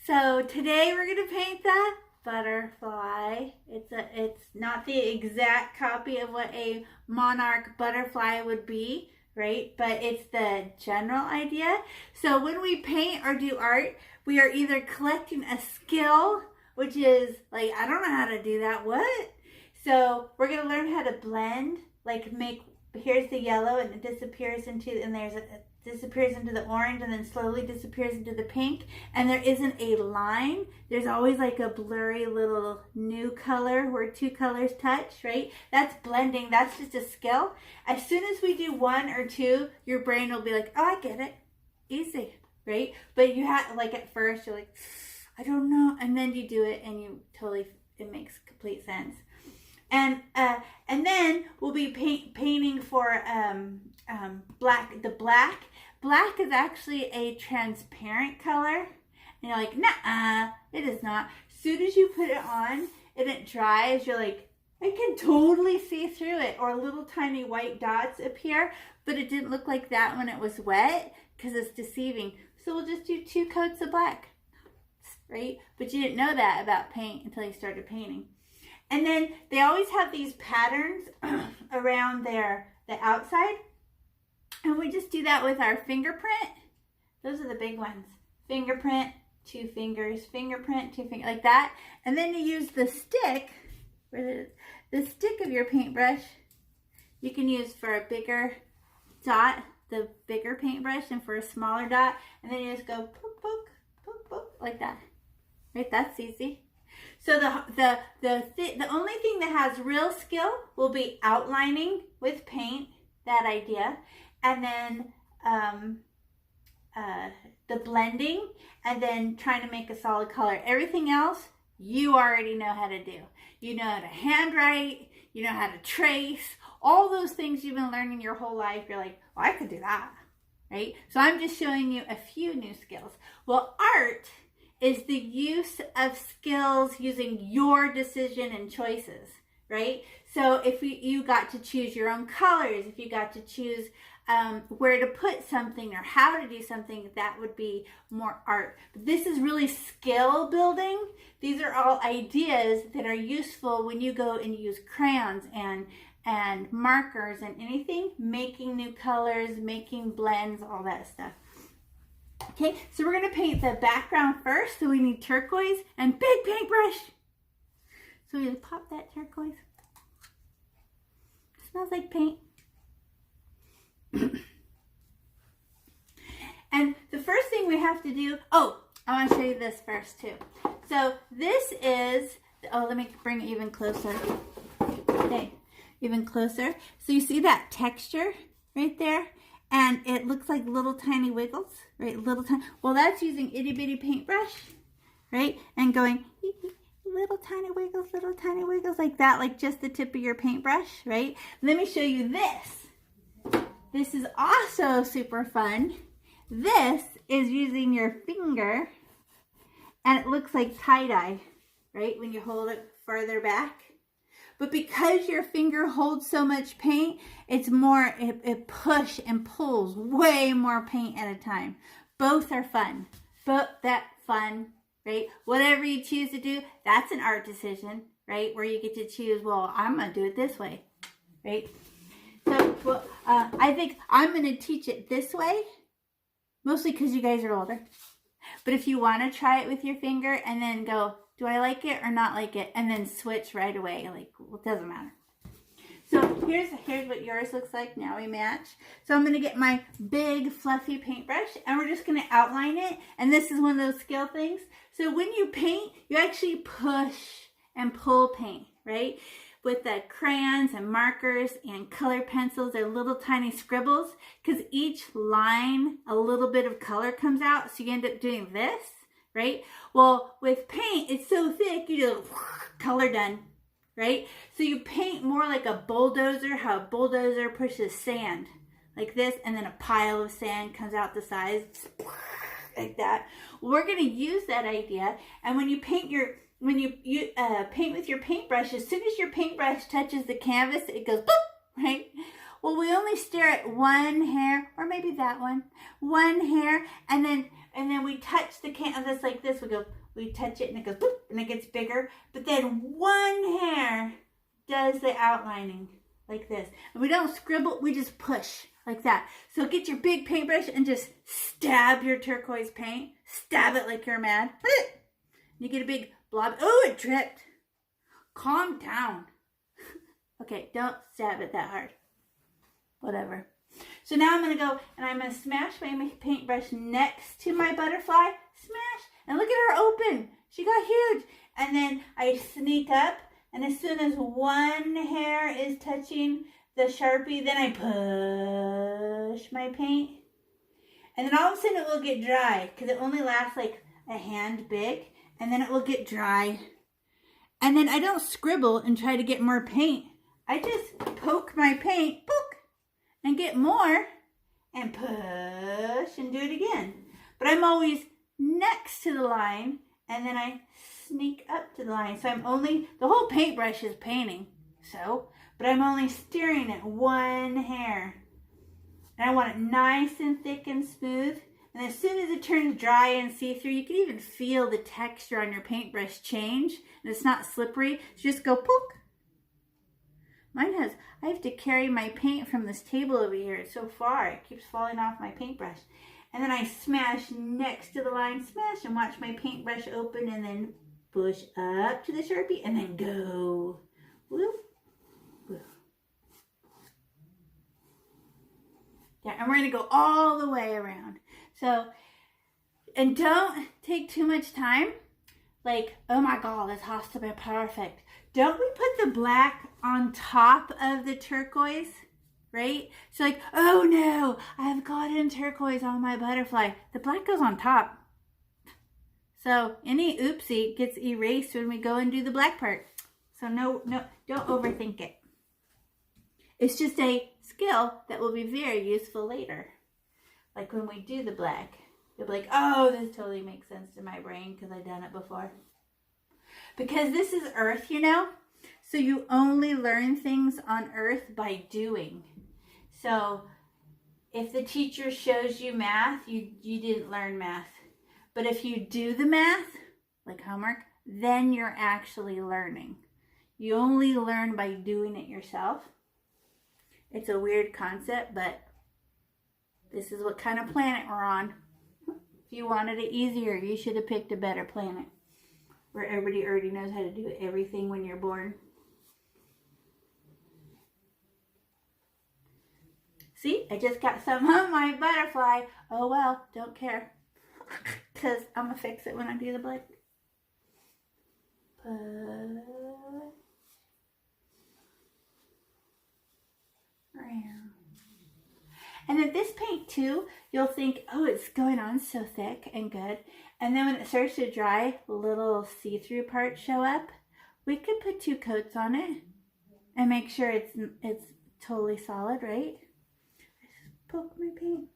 So today we're going to paint the butterfly. It's not the exact copy of what a monarch butterfly would be, right? But it's the general idea. So when we paint or do art, we are either collecting a skill, which is like, I don't know how to do that. What? So we're going to learn how to blend, like here's the yellow and it disappears into, and disappears into the orange and then slowly disappears into the pink, and there isn't a line. There's always like a blurry little new color where two colors touch, right? That's blending. That's just a skill. As soon as we do one or two, your brain will be like, oh, I get it. Easy, right? But you have, like, at first you're like, I don't know, and then you do it and it makes complete sense. And then we'll be painting for black. The black is actually a transparent color. And you're like, nah, it is not. As soon as you put it on and it dries, you're like, I can totally see through it. Or little tiny white dots appear, but it didn't look like that when it was wet because it's deceiving. So we'll just do 2 coats of black, right? But you didn't know that about paint until you started painting. And then they always have these patterns around the outside. And we just do that with our fingerprint. Those are the big ones. Fingerprint, 2 fingers, fingerprint, 2 fingers, like that. And then you use the stick, the stick of your paintbrush, you can use for a bigger dot, the bigger paintbrush, and for a smaller dot. And then you just go poke, poke, poke, poke, like that. Right, that's easy. So the only thing that has real skill will be outlining with paint, that idea. And then the blending, and then trying to make a solid color. Everything else, you already know how to do. You know how to handwrite, you know how to trace, all those things you've been learning your whole life. You're like, well, I could do that, right? So I'm just showing you a few new skills. Well, art is the use of skills using your decision and choices, right? So if you got to choose your own colors, if you got to choose where to put something or how to do something, that would be more art. But this is really skill building. These are all ideas that are useful when you go and use crayons and markers and anything, making new colors, making blends, all that stuff. Okay, so we're going to paint the background first. So we need turquoise and big paintbrush. So we just pop that turquoise. Smells like paint. And the first thing we have to do, I want to show you this first too. So this is, let me bring it even closer. Okay, even closer. So you see that texture right there? And it looks like little tiny wiggles, right? Well, that's using itty bitty paintbrush, right? And going little tiny wiggles like that, like just the tip of your paintbrush, right? Let me show you this. This is also super fun. This is using your finger, and it looks like tie-dye, right? When you hold it further back. But because your finger holds so much paint, it's more, it push and pulls way more paint at a time. Both are fun. Fun, right? Whatever you choose to do, that's an art decision, right? Where you get to choose, well, I'm going to do it this way, right? So, I think I'm going to teach it this way, mostly because you guys are older. But if you want to try it with your finger and then go, do I like it or not like it? And then switch right away. Like, well, it doesn't matter. So here's what yours looks like. Now we match. So I'm going to get my big fluffy paintbrush and we're just going to outline it. And this is one of those skill things. So when you paint, you actually push and pull paint, right? With the crayons and markers and color pencils, they're little tiny scribbles, because each line, a little bit of color comes out. So you end up doing this. Right? Well, with paint, it's so thick, you just color done, right? So you paint more like a bulldozer, how a bulldozer pushes sand like this, and then a pile of sand comes out the sides like that. Well, we're going to use that idea, and when you paint paint with your paintbrush, as soon as your paintbrush touches the canvas, it goes boop, right? Well, we only stare at one hair, or maybe that one hair, and then and then we touch the canvas like this. We touch it and it goes boop, and it gets bigger. But then one hair does the outlining like this. And we don't scribble, we just push like that. So get your big paintbrush and just stab your turquoise paint. Stab it like you're mad. You get a big blob. Oh, it dripped. Calm down. Okay, don't stab it that hard. Whatever. So now I'm going to go and I'm going to smash my paintbrush next to my butterfly. Smash. And look at her open. She got huge. And then I sneak up. And as soon as one hair is touching the Sharpie, then I push my paint. And then all of a sudden it will get dry because it only lasts like a hand big. And then it will get dry. And then I don't scribble and try to get more paint. I just poke my paint, poke, and get more and push and do it again. But I'm always next to the line and then I sneak up to the line. So I'm only, the whole paintbrush is painting. So, but I'm only staring at one hair. And I want it nice and thick and smooth. And as soon as it turns dry and see-through, you can even feel the texture on your paintbrush change. And it's not slippery. So just go poke. Mine has, I have to carry my paint from this table over here. It's so far, it keeps falling off my paintbrush. And then I smash next to the line, smash, and watch my paintbrush open and then push up to the Sharpie and then go. Whoop, whoop. Yeah, and we're going to go all the way around. So, and don't take too much time. Like, oh my God, this has to be perfect. Don't we put the black on top of the turquoise, right? So like, oh no, I've gotten turquoise on my butterfly. The black goes on top. So any oopsie gets erased when we go and do the black part. So no, don't overthink it. It's just a skill that will be very useful later. Like when we do the black, you'll be like, oh, this totally makes sense to my brain because I've done it before. Because this is Earth, you know? So you only learn things on Earth by doing. So if the teacher shows you math, you didn't learn math. But if you do the math, like homework, then you're actually learning. You only learn by doing it yourself. It's a weird concept, but this is what kind of planet we're on. If you wanted it easier, you should have picked a better planet where everybody already knows how to do everything when you're born. See, I just got some on my butterfly. Oh well, don't care. Because I'm going to fix it when I do the black. And then this paint too, you'll think, oh, it's going on so thick and good. And then when it starts to dry, little see-through parts show up. We could put 2 coats on it and make sure it's totally solid, right? I just poke my paint.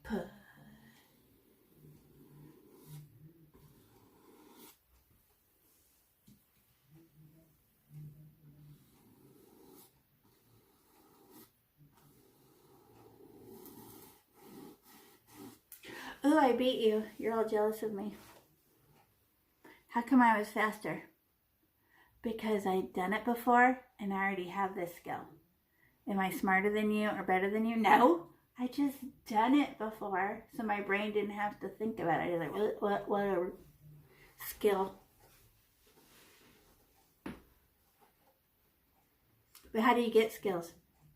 Push. Ooh, I beat you. You're all jealous of me. How come I was faster? Because I'd done it before and I already have this skill. Am I smarter than you or better than you? No. I just done it before, so my brain didn't have to think about it. I was like, whatever. Skill. But how do you get skills?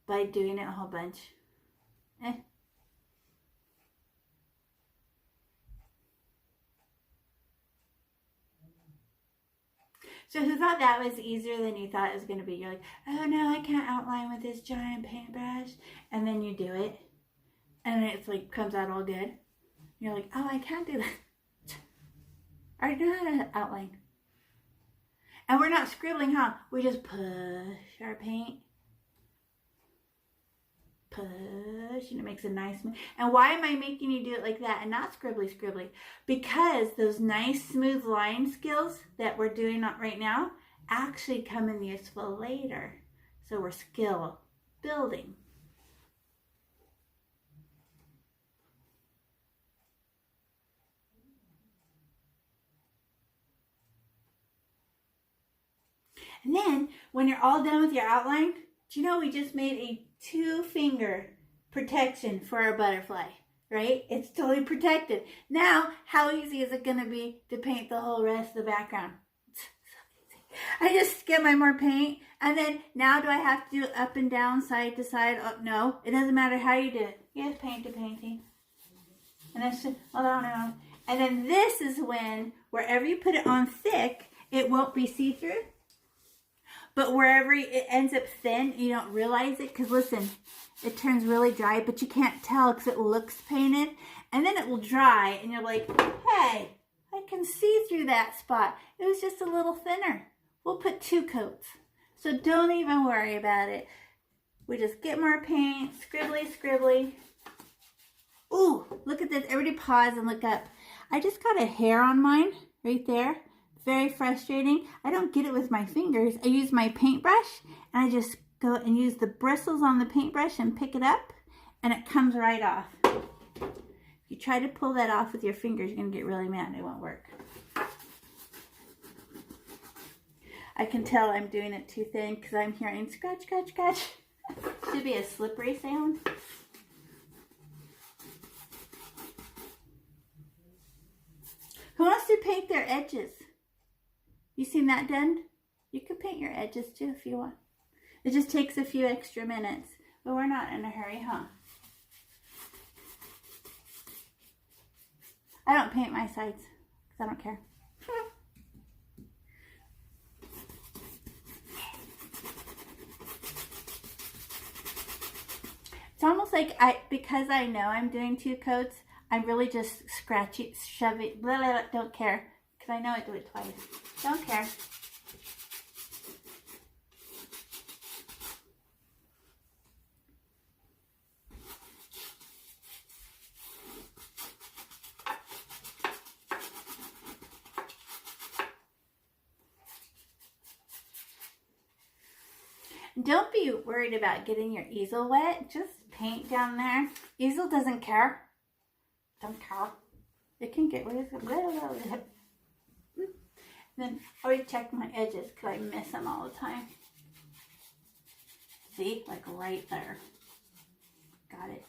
By doing it a whole bunch. So who thought that was easier than you thought it was going to be? You're like, oh no, I can't outline with this giant paintbrush. And then you do it. And it's like, comes out all good. You're like, oh, I can't do that. I already know how to outline. And we're not scribbling, huh? We just push our paint. Push, and it makes a nice move. And why am I making you do it like that and not scribbly? Because those nice smooth line skills that we're doing right now actually come in useful later. So we're skill building. And then when you're all done with your outline, do you know we just made a 2-finger protection for our butterfly, right? It's totally protected. Now, how easy is it going to be to paint the whole rest of the background? It's so easy. I just get my more paint, and then now do I have to do up and down, side to side? Oh, no, it doesn't matter how you do it. You just paint to painting. And that's just, oh. And then this is when, wherever you put it on thick, it won't be see-through. But wherever it ends up thin, you don't realize it. Because listen, it turns really dry, but you can't tell because it looks painted. And then it will dry, and you're like, hey, I can see through that spot. It was just a little thinner. We'll put 2 coats. So don't even worry about it. We just get more paint, scribbly, scribbly. Ooh, look at this. Everybody pause and look up. I just got a hair on mine right there. Very frustrating. I don't get it with my fingers. I use my paintbrush, and I just go and use the bristles on the paintbrush and pick it up, and it comes right off. If you try to pull that off with your fingers, you're going to get really mad. It won't work. I can tell I'm doing it too thin because I'm hearing scratch, scratch, scratch. Should be a slippery sound. Who wants to paint their edges? You seen that done? You can paint your edges too if you want. It just takes a few extra minutes, but we're not in a hurry, huh? I don't paint my sides because I don't care. It's almost like because I know I'm doing 2 coats, I'm really just scratch it, shove it, blah, blah, blah, don't care. Because I know I do it twice. Don't care. Don't be worried about getting your easel wet. Just paint down there. Easel doesn't care. Don't care. It can get wet. Then I always check my edges because I miss them all the time. See? Like right there. Got it.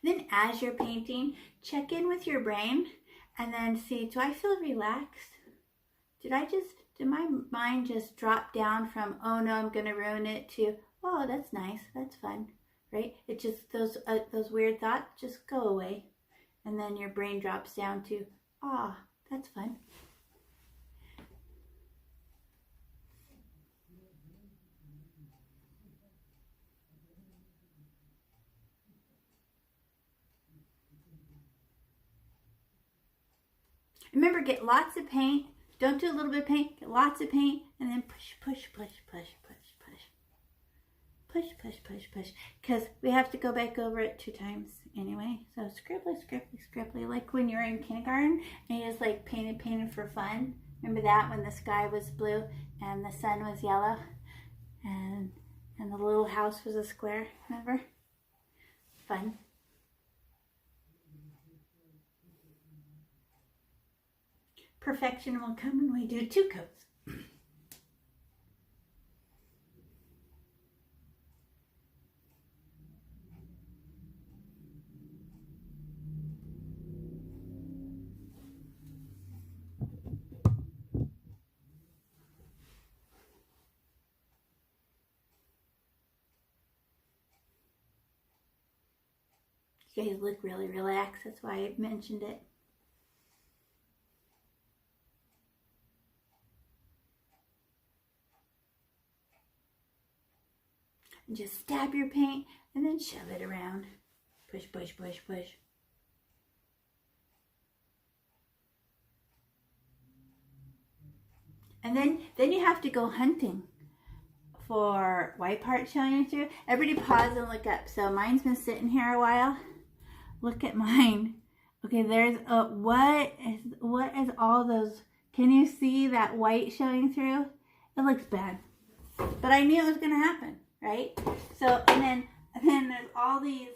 Then as you're painting, check in with your brain and then see, do I feel relaxed? Did my mind just drop down from, oh no, I'm going to ruin it, to, oh, that's nice, that's fun, right? It just, those weird thoughts just go away. And then your brain drops down to, ah, that's fun. Remember, get lots of paint. Don't do a little bit of paint. Get lots of paint. And then push, push, push, push, push, push. Push, push, push, push. Because we have to go back over it 2 times anyway. So scribbly, scribbly, scribbly. Like when you were in kindergarten and you just like painted for fun. Remember that when the sky was blue and the sun was yellow? And the little house was a square. Remember? Fun. Perfection will come when we do 2 coats. You guys look really relaxed. That's why I mentioned it. And just stab your paint and then shove it around. Push, push, push, push. And then you have to go hunting for white part showing through. Everybody pause and look up. So mine's been sitting here a while. Look at mine. Okay, there's what is all those Can you see that white showing through? It looks bad. But I knew it was going to happen, right? So, and then there's all these,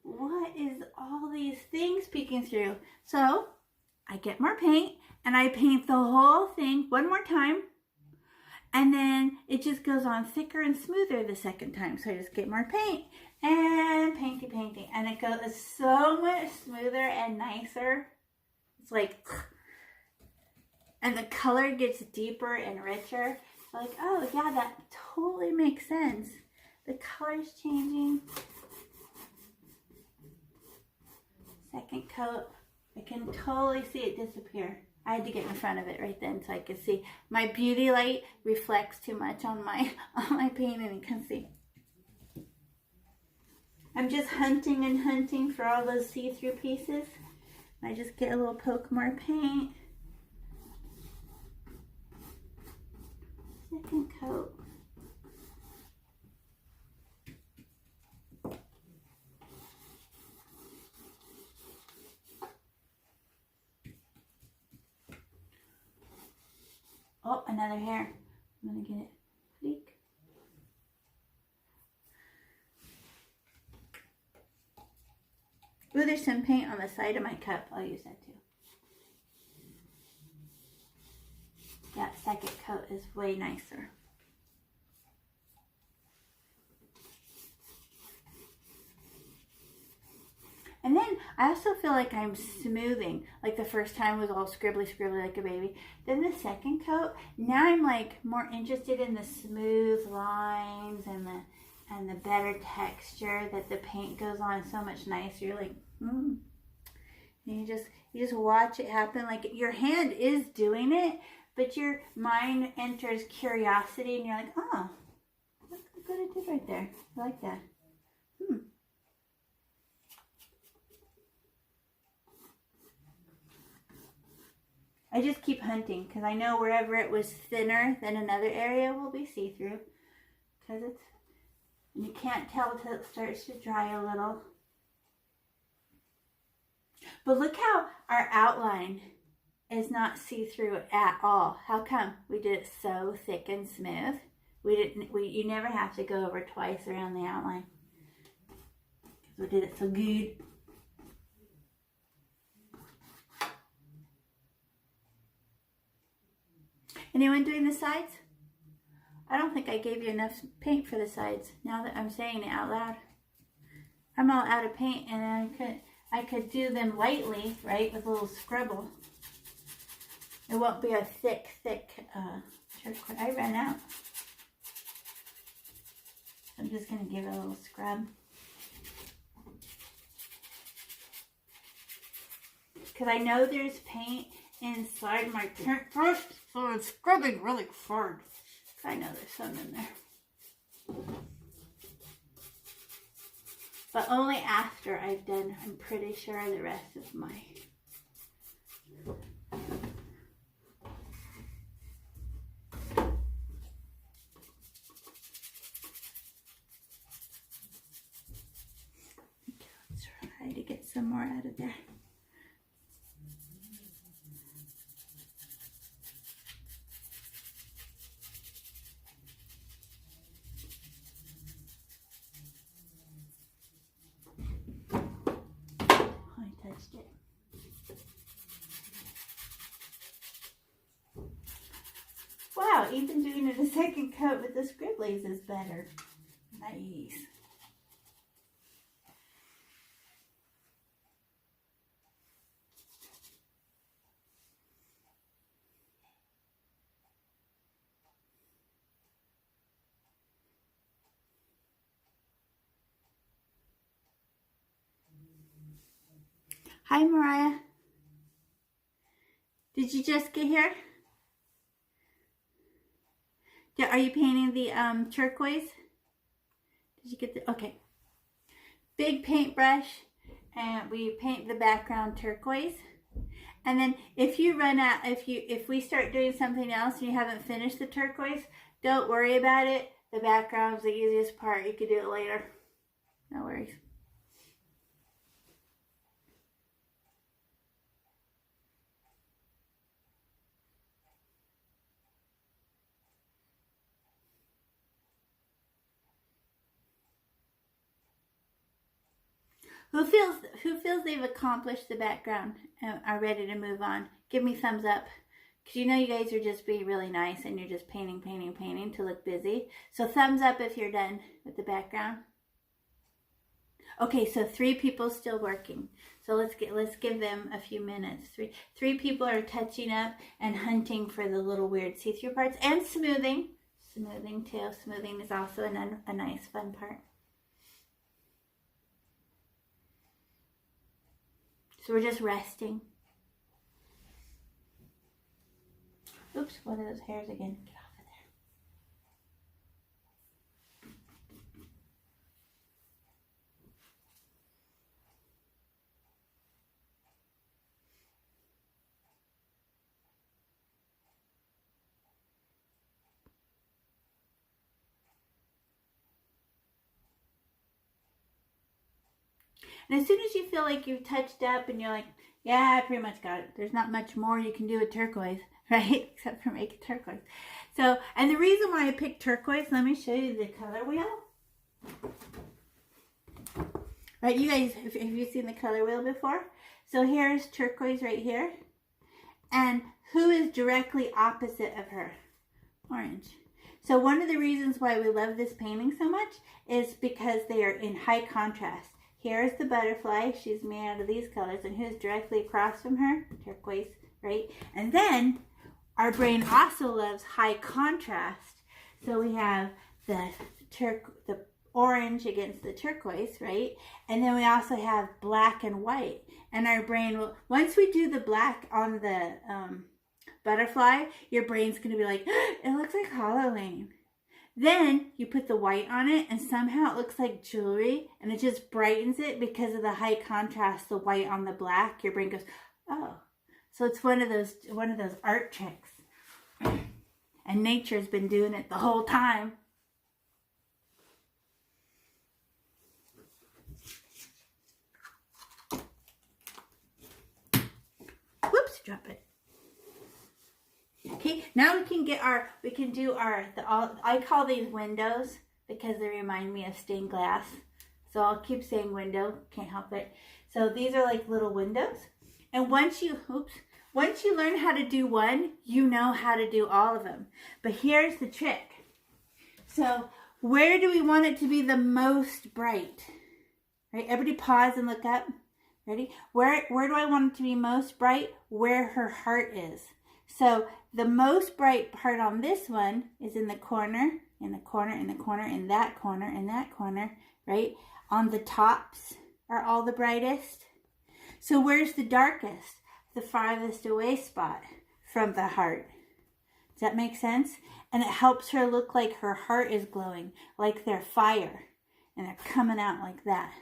what is all these things peeking through? So, I get more paint and I paint the whole thing one more time. And then it just goes on thicker and smoother the second time. So I just get more paint and painting. And it goes so much smoother and nicer. It's like, and the color gets deeper and richer. Like, oh yeah, that totally makes sense. The color's changing. Second coat, I can totally see it disappear. I had to get in front of it right then so I could see. My beauty light reflects too much on my paint and you can see. I'm just hunting for all those see-through pieces. I just get a little poke more paint. Second coat. Oh, another hair. I'm gonna get it. Fleek. Ooh, there's some paint on the side of my cup. I'll use that too. That second coat is way nicer. And then I also feel like I'm smoothing. Like the first time was all scribbly like a baby. Then the second coat, now I'm like more interested in the smooth lines and the better texture that the paint goes on so much nicer. You're like, And you just watch it happen. Like your hand is doing it, but your mind enters curiosity and you're like, oh, look how good I did right there. I like that. I just keep hunting because I know wherever it was thinner than another area will be see-through. Because you can't tell until it starts to dry a little. But look how our outline is not see-through at all. How come? We did it so thick and smooth. You never have to go over twice around the outline. We did it so good. Anyone doing the sides? I don't think I gave you enough paint for the sides. Now that I'm saying it out loud, I'm all out of paint, and I could do them lightly, right, with a little scrubble. It won't be a thick turquoise. I ran out. I'm just gonna give it a little scrub. Because I know there's paint inside my paintbrush, so it's scrubbing really hard. I know there's some in there. But only after I've done, I'm pretty sure, the rest of my... Let's try to get some more out of there. Wow, even doing it a second coat with the scribblies is better. Nice. Hi, Mariah. Did you just get here? Yeah, are you painting the turquoise? Did you get the, okay. Big paintbrush, and we paint the background turquoise. And then if you run out, if we start doing something else and you haven't finished the turquoise, don't worry about it. The background's the easiest part. You can do it later. No worries. Who feels they've accomplished the background and are ready to move on? Give me thumbs up. Because you know you guys are just being really nice and you're just painting to look busy. So thumbs up if you're done with the background. Okay, so 3 people still working. So let's give them a few minutes. Three people are touching up and hunting for the little weird see-through parts and smoothing. Smoothing too. Smoothing is also a nice fun part. So we're just resting. Oops, one of those hairs again. Get off of there. And as soon as you feel like you've touched up and you're like, yeah, I pretty much got it. There's not much more you can do with turquoise, right? Except for make it turquoise. So, and the reason why I picked turquoise, let me show you the color wheel. Right, you guys, have you seen the color wheel before? So here's turquoise right here. And who is directly opposite of her? Orange. So one of the reasons why we love this painting so much is because they are in high contrast. Here's the butterfly. She's made out of these colors. And who's directly across from her? Turquoise, right? And then our brain also loves high contrast. So we have the orange against the turquoise, right? And then we also have black and white. And our brain will, once we do the black on the butterfly, your brain's going to be like, it looks like Halloween. Then you put the white on it and somehow it looks like jewelry and it just brightens it because of the high contrast, the white on the black. Your brain goes, oh. So it's one of those art tricks. And nature's been doing it the whole time. Whoops, drop it. Okay, now I call these windows because they remind me of stained glass. So I'll keep saying window, can't help it. So these are like little windows. And once you learn how to do one, you know how to do all of them. But here's the trick. So where do we want it to be the most bright? Right, everybody pause and look up. Ready? Where do I want it to be most bright? Where her heart is. So the most bright part on this one is in the corner, in the corner, in the corner, in that corner, in that corner, right? On the tops are all the brightest. So where's the darkest? The farthest away spot from the heart. Does that make sense? And it helps her look like her heart is glowing, like they're fire, and they're coming out like that.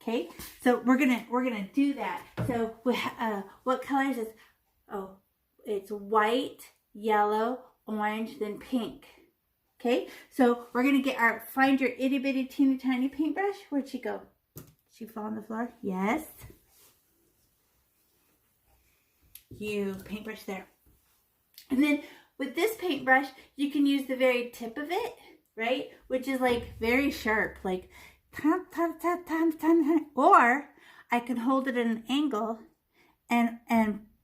Okay, so we're gonna do that. So what color is this? Oh, it's white, yellow, orange, then pink. Okay, so we're gonna find your itty bitty teeny tiny paintbrush. Where'd she go? Did she fall on the floor? Yes. You paintbrush there. And then with this paintbrush, you can use the very tip of it, right? Which is like very sharp, like or I can hold it at an angle and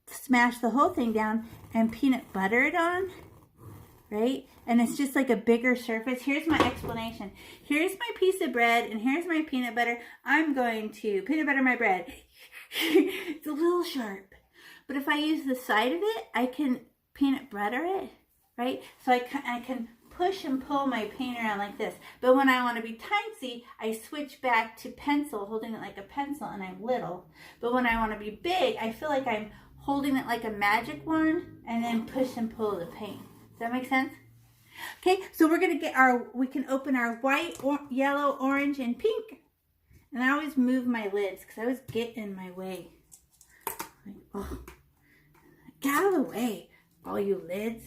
smash the whole thing down and peanut butter it on, right? And it's just like a bigger surface. Here's my explanation. Here's my piece of bread and here's my peanut butter. I'm going to peanut butter my bread. It's a little sharp. But if I use the side of it, I can peanut butter it, right? So I can push and pull my paint around like this. But when I want to be tiny, I switch back to pencil, holding it like a pencil, and I'm little. But when I want to be big, I feel like I'm holding it like a magic wand and then push and pull the paint. Does that make sense? Okay, so we're going to we can open our white, yellow, orange, and pink. And I always move my lids because I always get in my way. Like, oh, get out of the way, all you lids.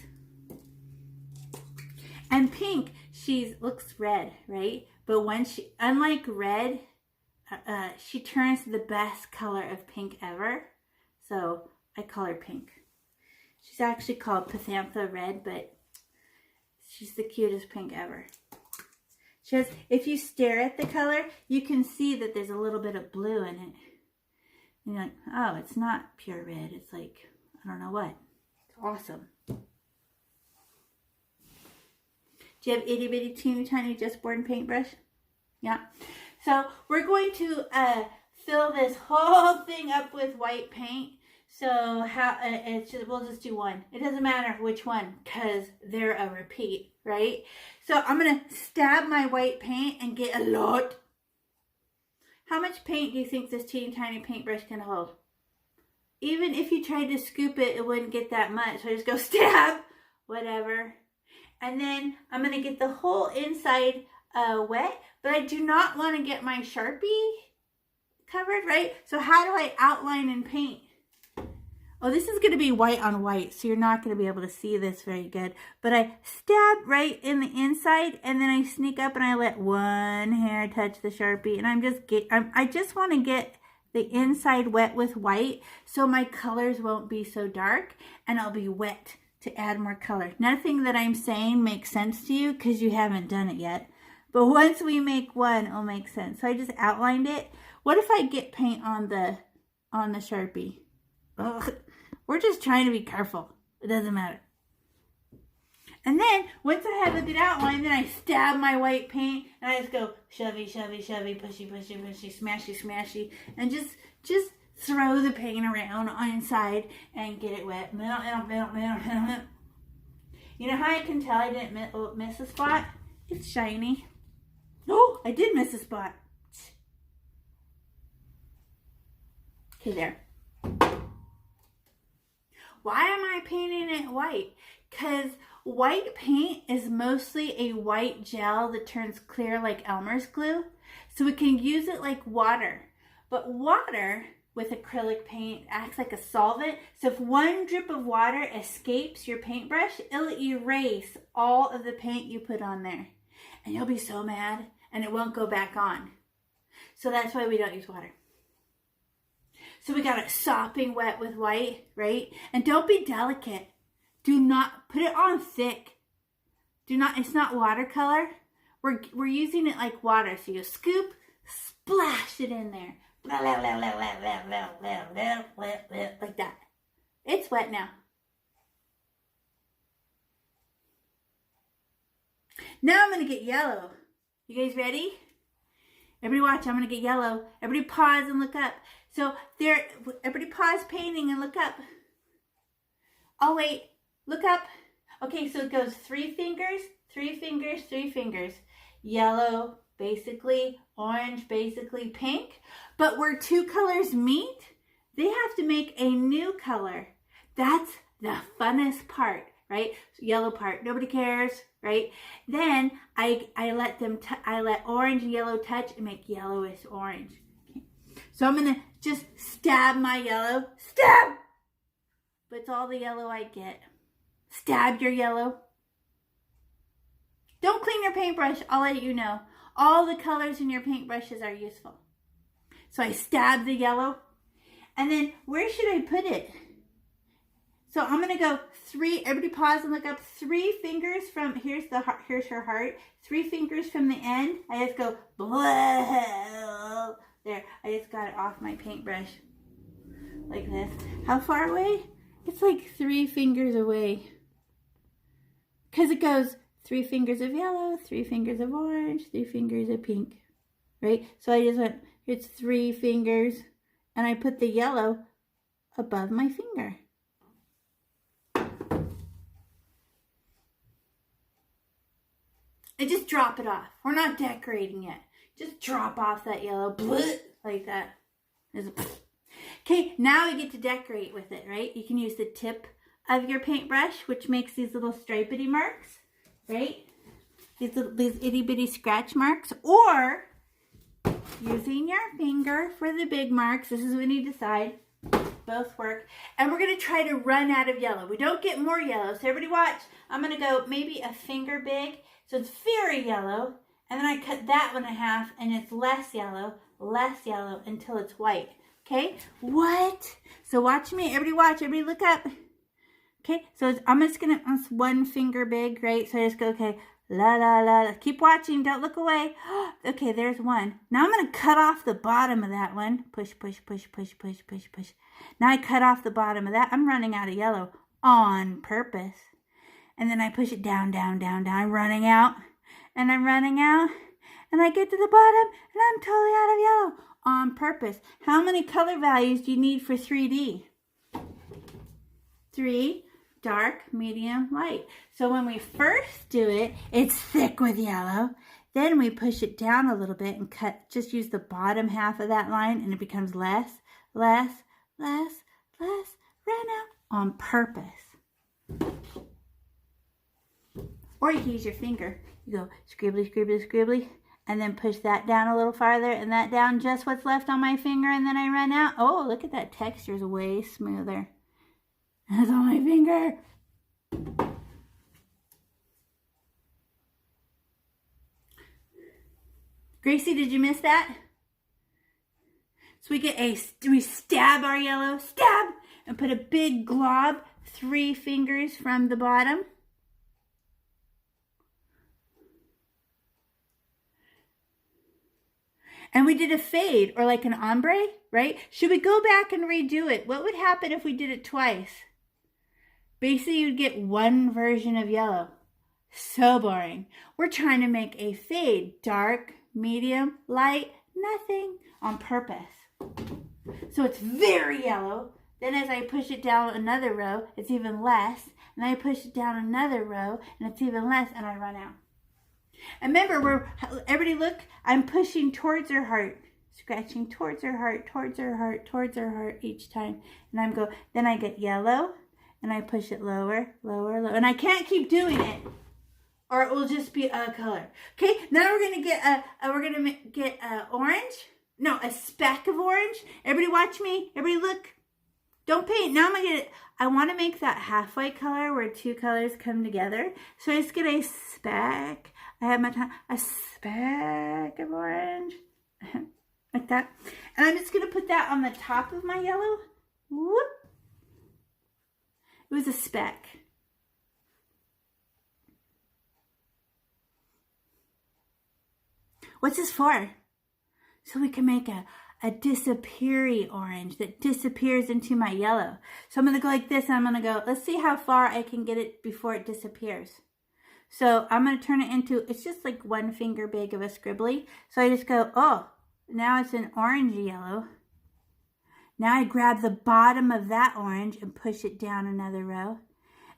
And pink, looks red, right? But when unlike red, she turns the best color of pink ever. So I call her pink. She's actually called Pithantha Red, but she's the cutest pink ever. Just if you stare at the color, you can see that there's a little bit of blue in it. And you're like, oh, it's not pure red. It's like, I don't know what. It's awesome. Do you have itty bitty teeny tiny just born paintbrush? Yeah. So we're going to fill this whole thing up with white paint. So we'll just do one. It doesn't matter which one because they're a repeat, right? So I'm going to stab my white paint and get a lot. How much paint do you think this teeny tiny paintbrush can hold? Even if you tried to scoop it, it wouldn't get that much. So I just go stab, whatever. And then I'm going to get the whole inside wet, but I do not want to get my Sharpie covered, right? So how do I outline and paint? Oh, this is going to be white on white, so you're not going to be able to see this very good. But I stab right in the inside, and then I sneak up and I let one hair touch the Sharpie. And I just want to get the inside wet with white so my colors won't be so dark, and I'll be wet to add more color. Nothing that I'm saying makes sense to you because you haven't done it yet. But once we make one, it'll make sense. So I just outlined it. What if I get paint on the Sharpie? Ugh. We're just trying to be careful. It doesn't matter. And then, once I have a good outline, then I stab my white paint, and I just go shovey, shovey, shovey, pushy, pushy, pushy, smashy, smashy, and just throw the paint around on inside and get it wet. You know how I can tell I didn't miss a spot? It's shiny. Oh, I did miss a spot. Okay, there. Why am I painting it white? Because white paint is mostly a white gel that turns clear like Elmer's glue. So we can use it like water. But water with acrylic paint acts like a solvent. So if one drip of water escapes your paintbrush, it'll erase all of the paint you put on there. And you'll be so mad and it won't go back on. So that's why we don't use water. So we got it sopping wet with white, right? And don't be delicate. Do not put it on thick. It's not watercolor. We're using it like water. So you scoop, splash it in there. Like that. It's wet now. Now I'm going to get yellow. You guys ready? Everybody watch, I'm going to get yellow. Everybody pause and look up. So everybody pause painting and look up. Oh wait, look up. Okay, so it goes 3 fingers, 3 fingers, 3 fingers. Yellow, basically, orange, basically, pink. But where 2 colors meet, they have to make a new color. That's the funnest part, right? So yellow part, nobody cares, right? Then I let orange and yellow touch and make yellowish orange. Okay. So I'm gonna just stab my yellow, stab! But it's all the yellow I get. Stab your yellow. Don't clean your paintbrush, I'll let you know. All the colors in your paintbrushes are useful. So I stab the yellow. And then where should I put it? So I'm going to go 3, everybody pause and look up, 3 fingers from, here's her heart, 3 fingers from the end. I just go, blah, there, I just got it off my paintbrush, like this. How far away? It's like 3 fingers away. Because it goes 3 fingers of yellow, 3 fingers of orange, 3 fingers of pink, right? So I just went, it's 3 fingers, and I put the yellow above my finger. And just drop it off. We're not decorating yet. Just drop off that yellow, bleh, like that. Okay, now we get to decorate with it, right? You can use the tip of your paintbrush, which makes these little stripedy marks, right? These itty bitty scratch marks, or using your finger for the big marks. This is when you decide. Both work. And we're going to try to run out of yellow. We don't get more yellow. So everybody watch. I'm going to go maybe a finger big. So it's very yellow. And then I cut that one in half and it's less yellow until it's white. Okay? What? So watch me. Everybody watch. Everybody look up. Okay? So I'm just going to, it's 1 finger big, right? So I just go, okay, La, la, la. Keep watching. Don't look away. Okay, there's one. Now I'm going to cut off the bottom of that one. Push, push, push, push, push, push, push. Now I cut off the bottom of that. I'm running out of yellow on purpose. And then I push it down, down, down, down. I'm running out. And I'm running out. And I get to the bottom. And I'm totally out of yellow on purpose. How many color values do you need for 3D? 3. Dark, medium, light. So when we first do it, it's thick with yellow. Then we push it down a little bit and just use the bottom half of that line, and it becomes less, less, less, less, ran out on purpose. Or you can use your finger. You go scribbly, scribbly, scribbly, and then push that down a little farther and that down just what's left on my finger, and then I run out. Oh, look at that texture is way smoother. That's on my finger. Gracie, did you miss that? So we stab our yellow, stab, and put a big glob 3 fingers from the bottom. And we did a fade, or like an ombre, right? Should we go back and redo it? What would happen if we did it twice? Basically, you'd get one version of yellow. So boring. We're trying to make a fade. Dark, medium, light, nothing on purpose. So it's very yellow. Then as I push it down another row, it's even less. And I push it down another row, and it's even less, and I run out. And remember, everybody look, I'm pushing towards her heart. Scratching towards her heart, towards her heart, towards her heart each time. And then I get yellow. And I push it lower, lower, lower. And I can't keep doing it, or it will just be a color. Okay, now we're gonna get orange. No, a speck of orange. Everybody watch me. Everybody look. Don't paint. Now I want to make that halfway color where 2 colors come together. So I just get a speck. I have a speck of orange, like that. And I'm just gonna put that on the top of my yellow. Whoop. It was a speck. What's this for? So we can make a disappeary orange that disappears into my yellow. So I'm going to go like this, and I'm going to go, let's see how far I can get it before it disappears. So I'm going to turn it into, it's just like 1 finger big of a scribbly. So I just go, oh, now it's an orangey yellow. Now I grab the bottom of that orange and push it down another row.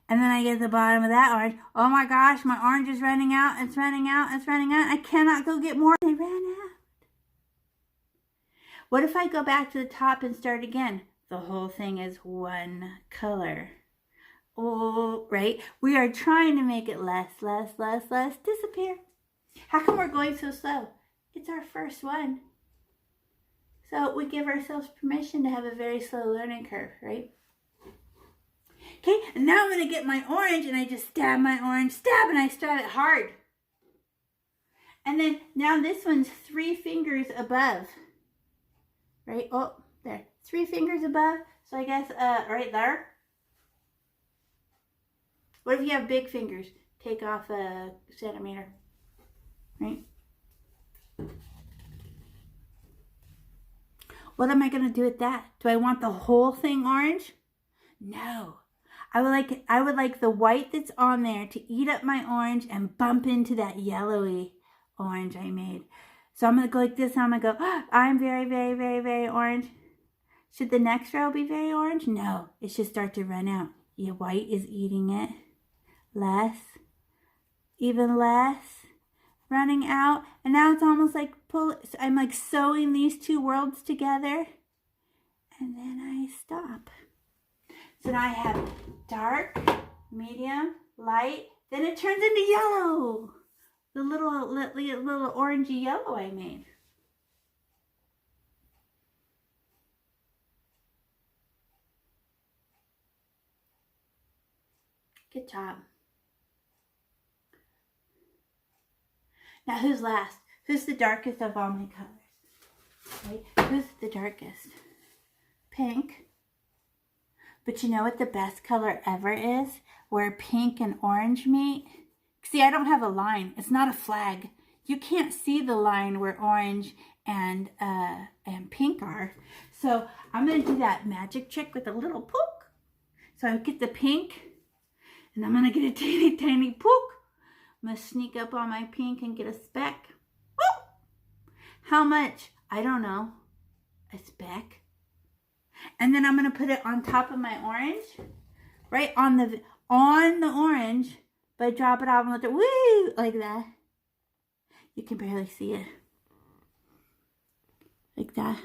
And then I get the bottom of that orange. Oh my gosh, my orange is running out. It's running out. It's running out. I cannot go get more. They ran out. What if I go back to the top and start again? The whole thing is 1 color. Oh, right? We are trying to make it less, less, less, less disappear. How come we're going so slow? It's our first one. So we give ourselves permission to have a very slow learning curve, right? Okay, and now I'm going to get my orange, and I just stab my orange, stab, and I stab it hard. And then now this one's 3 fingers above, right? Oh, there, 3 fingers above. So I guess right there. What if you have big fingers? Take off a centimeter, right? What am I going to do with that? Do I want the whole thing orange? No. I would like the white that's on there to eat up my orange and bump into that yellowy orange I made. So I'm going to go like this, and I'm going to go, oh, I'm very, very, very, very orange. Should the next row be very orange? No. It should start to run out. Your white is eating it. Less. Even less. Running out. And now it's almost like I'm like sewing these 2 worlds together. And then I stop. So now I have dark, medium, light. Then it turns into yellow. The little orangey yellow I made. Good job. Now who's last? Who's the darkest of all my colors? Right? Who's the darkest? Pink. But you know what the best color ever is? Where pink and orange meet? See, I don't have a line. It's not a flag. You can't see the line where orange and pink are. So I'm going to do that magic trick with a little poke. So I get the pink, and I'm going to get a teeny tiny poke. I'm going to sneak up on my pink and get a speck. Woo! How much? I don't know. A speck. And then I'm going to put it on top of my orange. Right on the orange. But drop it off and let it, woo, like that. You can barely see it. Like that.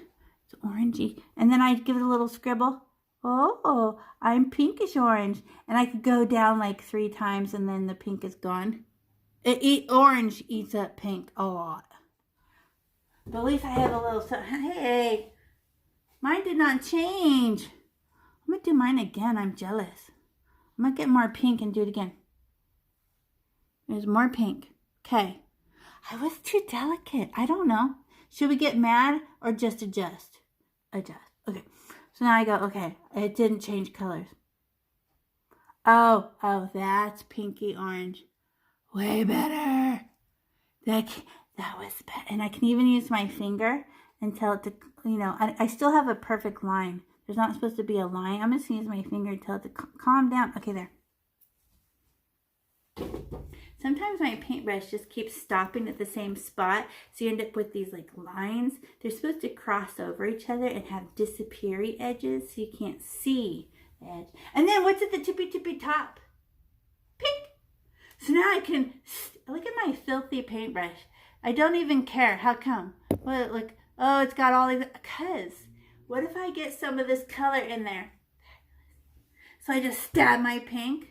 It's orangey. And then I give it a little scribble. Oh, I'm pinkish orange. And I could go down like 3 times and then the pink is gone. Orange eats up pink a lot. But at least I have a little, hey, mine did not change. I'm going to do mine again. I'm jealous. I'm going to get more pink and do it again. There's more pink. Okay. I was too delicate. I don't know. Should we get mad or just adjust? Adjust. Okay. So now I go, okay. It didn't change colors. Oh, that's pinky orange. Way better. That was better. And I can even use my finger and tell it to, I still have a perfect line. There's not supposed to be a line. I'm just going to use my finger and tell it to calm down. Okay, there. Sometimes my paintbrush just keeps stopping at the same spot, so you end up with these like lines. They're supposed to cross over each other and have disappeary edges, so you can't see the edge. And then what's at the tippy top? Pink. So now I can, look at my filthy paintbrush. I don't even care. How come? Well, look, oh, it's got all these, because what if I get some of this color in there? So I just stab my pink.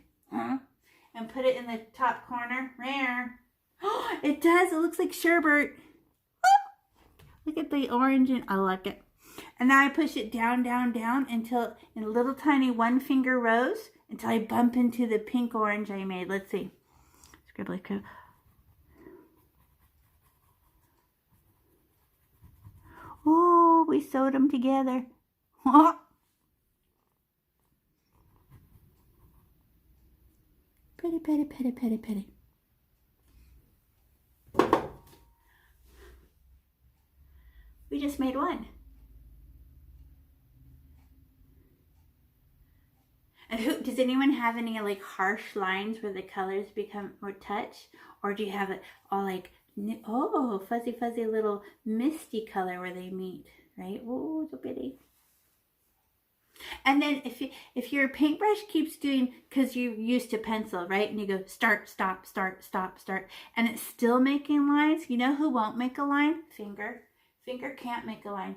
And put it in the top corner. Rare. Oh, it does. It looks like sherbet. Look at the orange. And I like it. And now I push it down, down, down until in little tiny 1-finger rows until I bump into the pink orange I made. Let's see. Scribbly scribble. Oh, we sewed them together. Pretty, pretty, pretty, pretty, pretty. We just made one. And does anyone have any like harsh lines where the colors become or touch? Or do you have it all like, oh, fuzzy, fuzzy little misty color where they meet, right? Oh, so pretty. And then if your paintbrush keeps doing, because you're used to pencil, right? And you go start, stop, start, stop, start, and it's still making lines. You know who won't make a line? Finger. Finger can't make a line.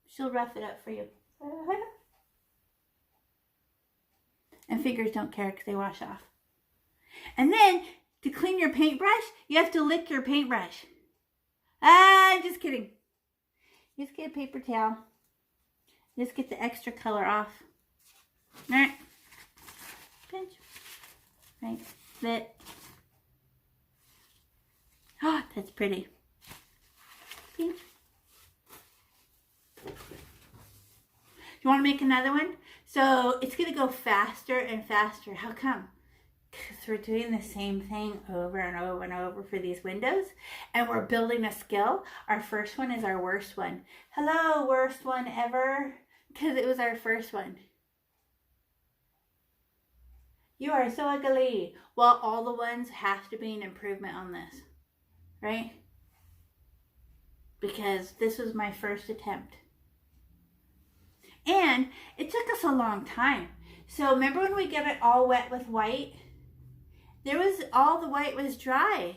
She'll rough it up for you. And fingers don't care because they wash off. And then to clean your paintbrush, you have to lick your paintbrush. Just kidding. You just get a paper towel. Just get the extra color off. Right. Pinch. Right. That. Oh, that's pretty. Pinch. Do you want to make another one? So it's going to go faster and faster. How come? Because we're doing the same thing over and over and over for these windows. And we're building a skill. Our first one is our worst one. Hello, worst one ever. Because it was our first one. You are so ugly. Well, all the ones have to be an improvement on this. Right? Because this was my first attempt. And it took us a long time. So remember when we got it all wet with white? All the white was dry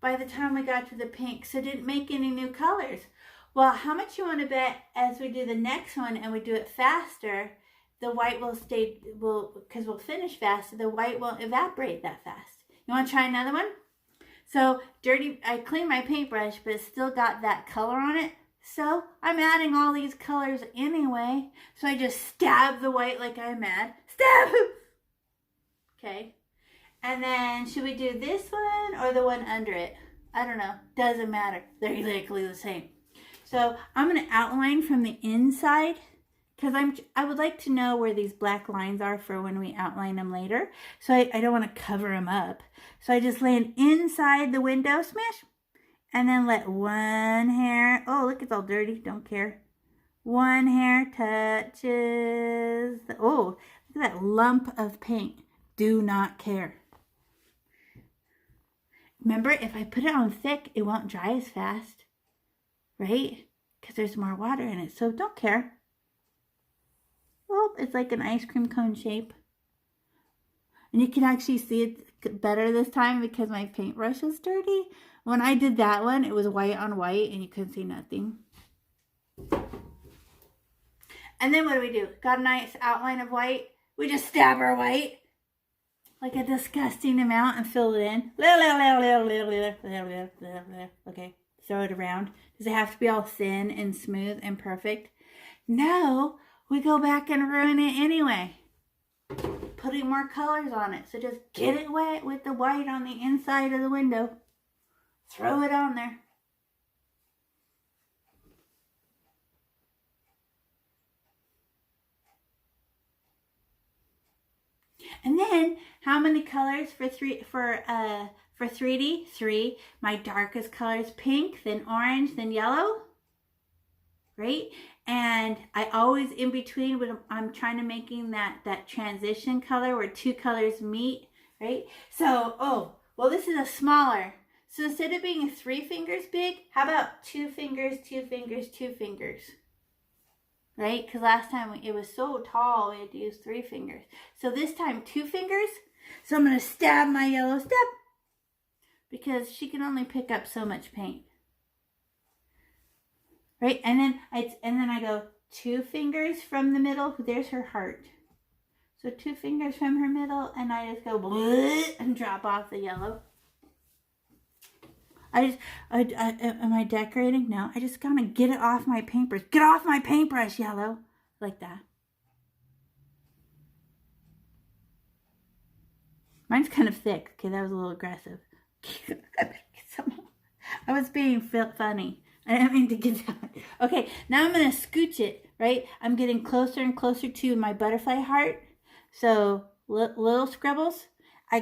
by the time we got to the pink. So it didn't make any new colors. Well, how much you want to bet as we do the next one and we do it faster, the white will stay, because we'll finish faster, the white won't evaporate that fast. You want to try another one? So I cleaned my paintbrush, but it's still got that color on it. So I'm adding all these colors anyway. So I just stab the white like I'm mad. Stab! Okay. And then should we do this one or the one under it? I don't know. Doesn't matter. They're exactly the same. So I'm going to outline from the inside because I would like to know where these black lines are for when we outline them later. So I don't want to cover them up. So I just land inside the window, smash, and then let one hair, oh, look, it's all dirty, don't care. One hair touches, oh, look at that lump of paint. Do not care. Remember, if I put it on thick, it won't dry as fast, right? Because there's more water in it, so don't care. Oh, it's like an ice cream cone shape. And you can actually see it better this time because my paintbrush is dirty. When I did that one, it was white on white and you couldn't see nothing. And then what do? Got a nice outline of white. We just stab our white like a disgusting amount and fill it in. Okay, throw it around. Does it have to be all thin and smooth and perfect? No, we go back and ruin it anyway. Putting more colors on it. So just get it wet with the white on the inside of the window. Throw it on there. And then, how many colors for 3D? 3. My darkest colors, pink, then orange, then yellow. Right? And I always in between when I'm trying to making that transition color where 2 colors meet, right? So, oh, well, this is a smaller. So instead of being 3 fingers big, how about 2 fingers, 2 fingers, 2 fingers? Right? Because last time it was so tall, we had to use 3 fingers. So this time, 2 fingers. So I'm going to stab my yellow step because she can only pick up so much paint. Right? And then I go 2 fingers from the middle. There's her heart. So 2 fingers from her middle, and I just go and drop off the yellow. Am I decorating? No, I just gotta get it off my paintbrush. Get off my paintbrush, yellow. Like that. Mine's kind of thick. Okay, that was a little aggressive. I was being funny. I didn't mean to get that. Okay, now I'm going to scooch it, right? I'm getting closer and closer to my butterfly heart. So, little scribbles. I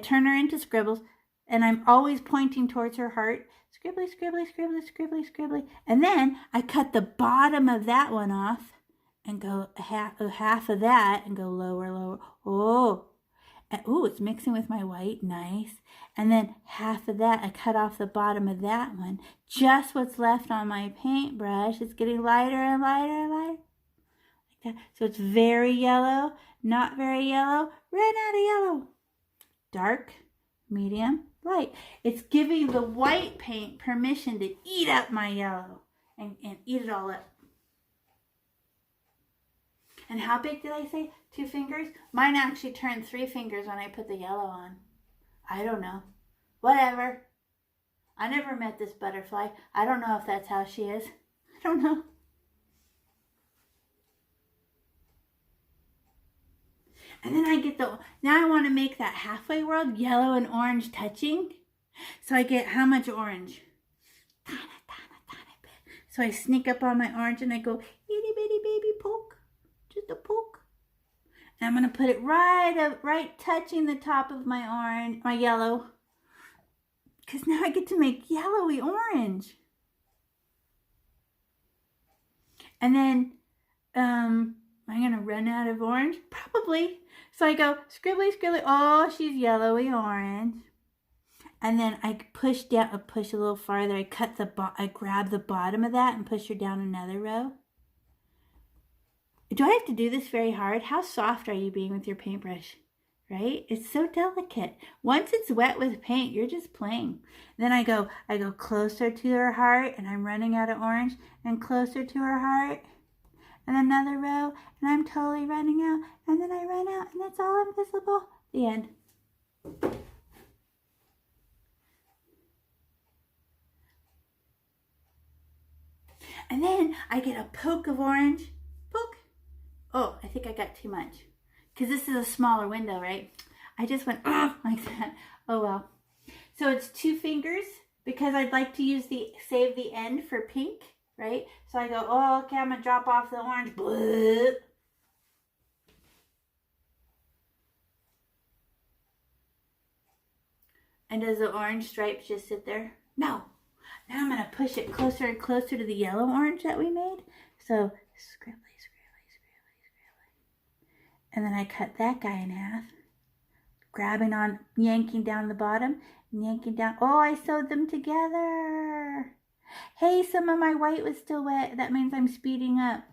turn her into scribbles, and I'm always pointing towards her heart. Scribbly, scribbly, scribbly, scribbly, scribbly. And then I cut the bottom of that one off and go half of that and go lower, lower. Oh, ooh, it's mixing with my white. Nice. And then half of that, I cut off the bottom of that one. Just what's left on my paintbrush. It's getting lighter and lighter and lighter. Like that. So it's very yellow, not very yellow, ran out of yellow. Dark, medium, light. It's giving the white paint permission to eat up my yellow and eat it all up. And how big did I say? 2 fingers? Mine actually turned 3 fingers when I put the yellow on. I don't know. Whatever. I never met this butterfly. I don't know if that's how she is. I don't know. And then I get now I want to make that halfway world yellow and orange touching. So I get how much orange? Tiny bit. So I sneak up on my orange and I go, itty bitty baby poke. Just a poke. And I'm going to put it right touching the top of my yellow. Because now I get to make yellowy orange. And then, am I going to run out of orange? Probably. So I go, scribbly, scribbly. Oh, she's yellowy orange. And then I push a little farther. I grab the bottom of that and push her down another row. Do I have to do this very hard? How soft are you being with your paintbrush? Right? It's so delicate. Once it's wet with paint, you're just playing. Then I go closer to her heart, and I'm running out of orange, and closer to her heart, and another row, and I'm totally running out, and then I run out, and it's all invisible. The end. And then I get a poke of orange. Poke. Oh, I think I got too much. Because this is a smaller window, right? I just went like that. Oh, well. So it's 2 fingers because I'd like to save the end for pink. right? So I go, oh, okay, I'm going to drop off the orange. Blah. And does the orange stripes just sit there? No. Now I'm going to push it closer and closer to the yellow orange that we made. So scribbly, scribbly, scribbly, scribbly. And then I cut that guy in half. Grabbing on, yanking down the bottom, and yanking down. Oh, I sewed them together. Hey, some of my white was still wet. That means I'm speeding up.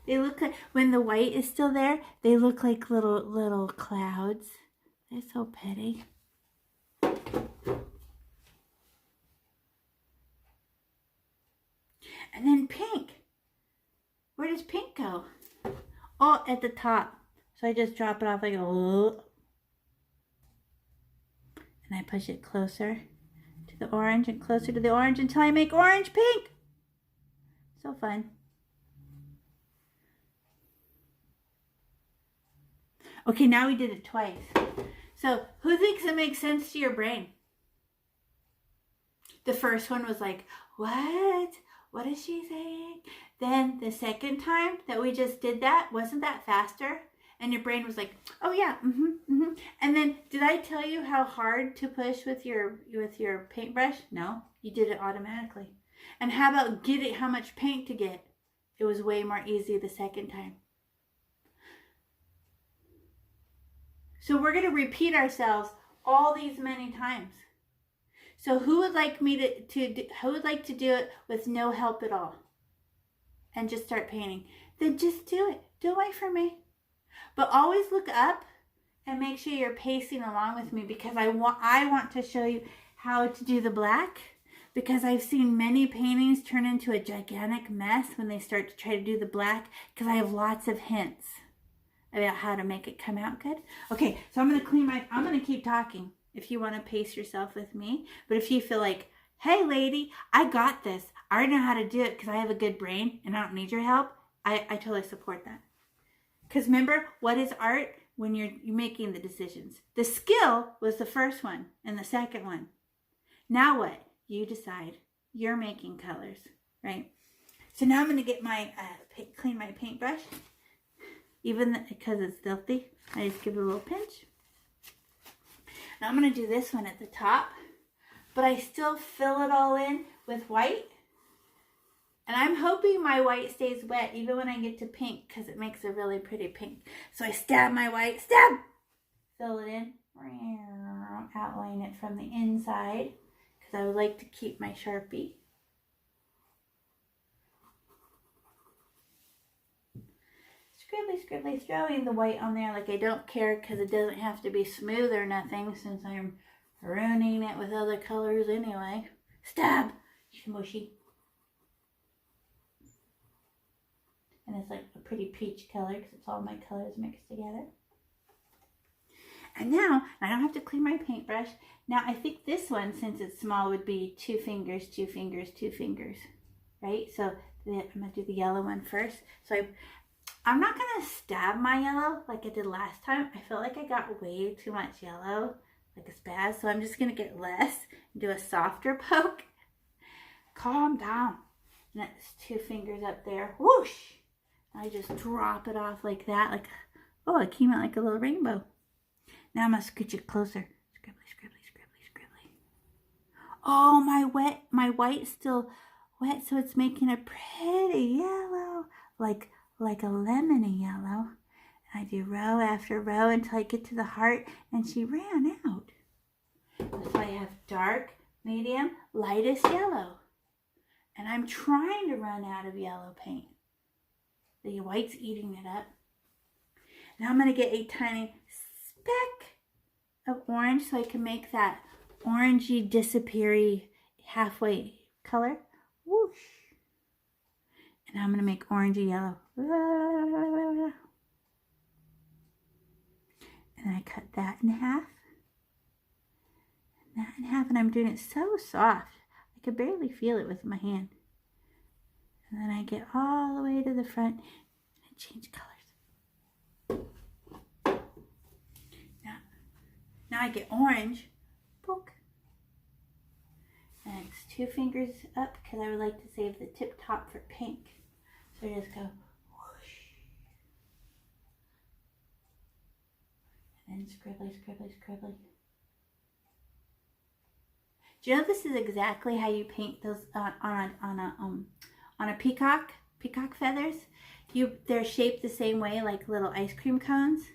They look like, when the white is still there, they look like little clouds. They're so pretty. And then pink. Where does pink go? Oh, at the top. So I just drop it off like a and I push it closer to the orange and closer to the orange until I make orange pink. So fun. Okay, now we did it twice. So who thinks it makes sense to your brain? The first one was like, what? What is she saying? Then the second time that we just did that, wasn't that faster? And your brain was like, oh yeah, And then, did I tell you how hard to push with your paintbrush? No, you did it automatically. And how about how much paint to get? It was way more easy the second time. So we're going to repeat ourselves all these many times. So who would like me who would like to do it with no help at all? And just start painting? Then just do it. Don't wait for me. But always look up and make sure you're pacing along with me, because I want to show you how to do the black, because I've seen many paintings turn into a gigantic mess when they start to try to do the black, because I have lots of hints about how to make it come out good. Okay, so I'm going to keep talking if you want to pace yourself with me. But if you feel like, hey lady, I got this. I already know how to do it because I have a good brain and I don't need your help, I totally support that. Because remember, what is art? When you're making the decisions. The skill was the first one and the second one. Now what? You decide. You're making colors, right? So now I'm going to get my, clean my paintbrush. Even because it's filthy, I just give it a little pinch. Now I'm going to do this one at the top, but I still fill it all in with white. And I'm hoping my white stays wet even when I get to pink, because it makes a really pretty pink. So I stab my white, fill it in, outline it from the inside, because I would like to keep my Sharpie. Scribbly, scribbly, throwing the white on there like I don't care, because it doesn't have to be smooth or nothing, since I'm ruining it with other colors anyway. Stab! Smushy. And it's like a pretty peach color because it's all my colors mixed together. And now, I don't have to clean my paintbrush. Now, I think this one, since it's small, would be 2 fingers, 2 fingers, 2 fingers. Right? So I'm going to do the yellow one first. So I'm not going to stab my yellow like I did last time. I feel like I got way too much yellow, like a spaz. So I'm just going to get less and do a softer poke. Calm down. And that's 2 fingers up there. Whoosh! I just drop it off like that. Like, oh, it came out like a little rainbow. Now I'm going to scooch it closer. Scribbly, scribbly, scribbly, scribbly. Oh, my white's still wet, so it's making a pretty yellow. Like a lemony yellow. And I do row after row until I get to the heart, and she ran out. So I have dark, medium, lightest yellow. And I'm trying to run out of yellow paint. The white's eating it up. Now I'm going to get a tiny speck of orange so I can make that orangey, disappeary, halfway color. Whoosh. And now I'm going to make orangey yellow. And then I cut that in half. And that in half. And I'm doing it so soft. I could barely feel it with my hand. And then I get all the way to the front and I change colors. Now I get orange. Poke. Next, 2 fingers up because I would like to save the tip top for pink. So I just go whoosh. And then scribbly, scribbly, scribbly. Do you know this is exactly how you paint those on a peacock feathers? They're shaped the same way, like little ice cream cones,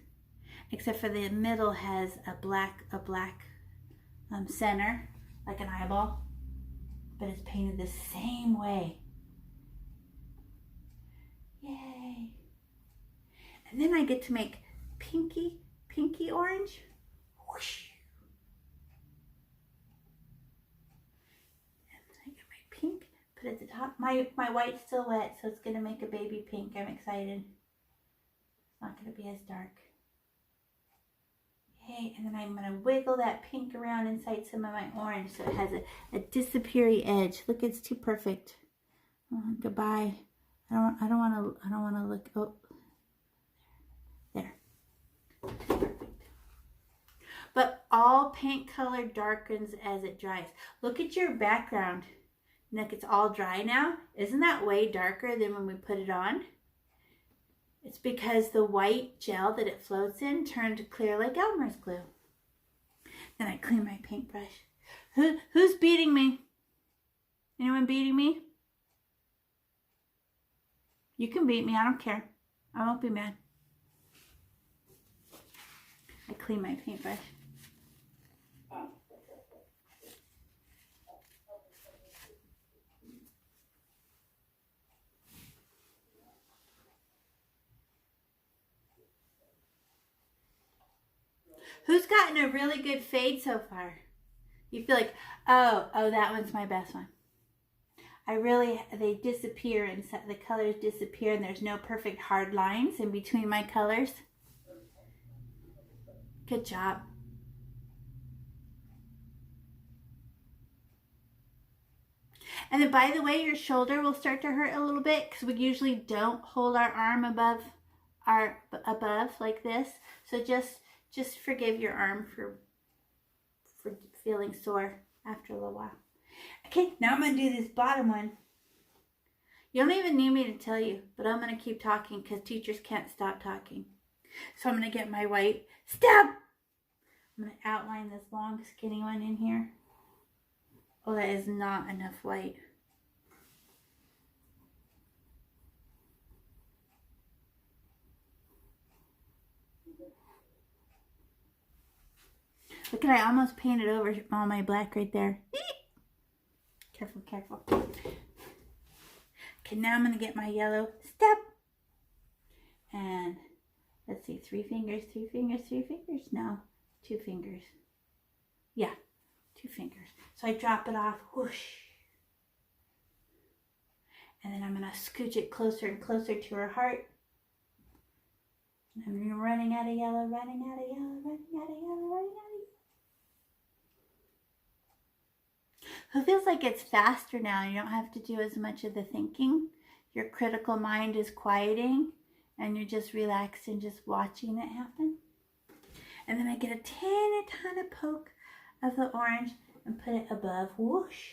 except for the middle has a black center, like an eyeball, but it's painted the same way. Yay! And then I get to make pinky orange. Whoosh. Pink, put it at the top. My white's still wet, so it's gonna make a baby pink. I'm excited. It's not gonna be as dark. Yay, and then I'm gonna wiggle that pink around inside some of my orange so it has a disappearing edge. Look, it's too perfect. Oh, goodbye. I don't wanna look. Oh, there. Perfect. But all paint color darkens as it dries. Look at your background. Look, it's all dry now. Isn't that way darker than when we put it on? It's because the white gel that it floats in turned clear like Elmer's glue. Then I clean my paintbrush. Who's beating me? Anyone beating me? You can beat me, I don't care. I won't be mad. I clean my paintbrush. Who's gotten a really good fade so far? You feel like, oh, that one's my best one. They disappear and the colors disappear and there's no perfect hard lines in between my colors. Good job. And then, by the way, your shoulder will start to hurt a little bit because we usually don't hold our arm above like this. So just forgive your arm for feeling sore after a little while. Okay, now I'm going to do this bottom one. You don't even need me to tell you, but I'm going to keep talking because teachers can't stop talking. So I'm going to get my white. Stop! I'm going to outline this long, skinny one in here. Oh, that is not enough white. Look at, I almost painted over all my black right there. Careful, careful. Okay, now I'm going to get my yellow. Step. And let's see, 3 fingers, 3 fingers, 3 fingers. No, 2 fingers. Yeah, 2 fingers. So I drop it off. Whoosh. And then I'm going to scooch it closer and closer to her heart. And I'm running out of yellow, running out of yellow, running out of yellow, running out of yellow. Who feels like it's faster now? You don't have to do as much of the thinking. Your critical mind is quieting and you're just relaxed and just watching it happen. And then I get a tiny poke of the orange and put it above. Whoosh.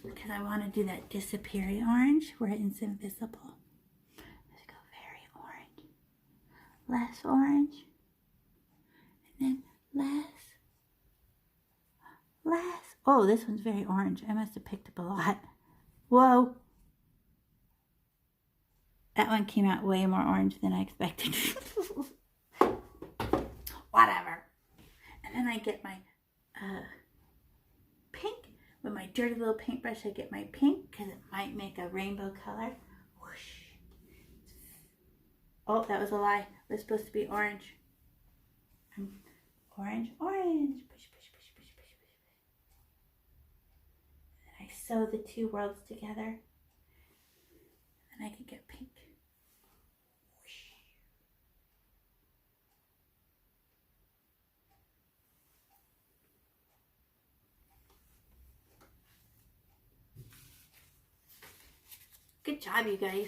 Because I want to do that disappearing orange where it's invisible. Let's go very orange. Less orange. And then less. Oh, this one's very orange. I must have picked up a lot. Whoa. That one came out way more orange than I expected. Whatever. And then I get my pink. With my dirty little paintbrush, I get my pink because it might make a rainbow color. Whoosh. Oh, that was a lie. It was supposed to be orange. Orange, orange. Push, push, push, push, push, push. And I sew the 2 worlds together. And I can get pink. Good job, you guys.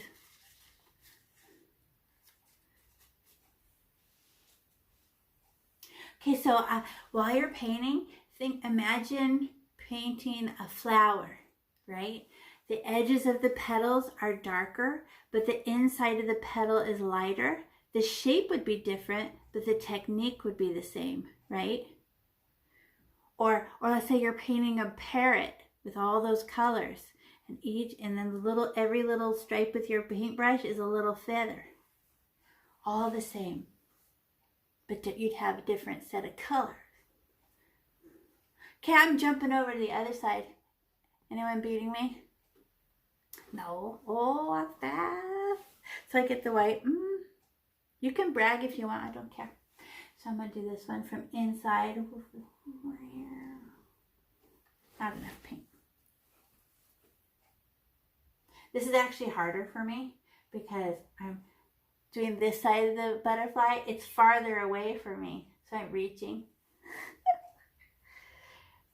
Okay, so while you're painting, imagine painting a flower, right? The edges of the petals are darker, but the inside of the petal is lighter. The shape would be different, but the technique would be the same, right? Or let's say you're painting a parrot with all those colors, and then every little stripe with your paintbrush is a little feather. All the same, but you'd have a different set of colors. Okay, I'm jumping over to the other side. Anyone beating me? No. Oh, I'm fast. So I get the white. You can brag if you want. I don't care. So I'm going to do this one from inside. Not enough paint. This is actually harder for me because I'm doing this side of the butterfly. It's farther away from me, so I'm reaching.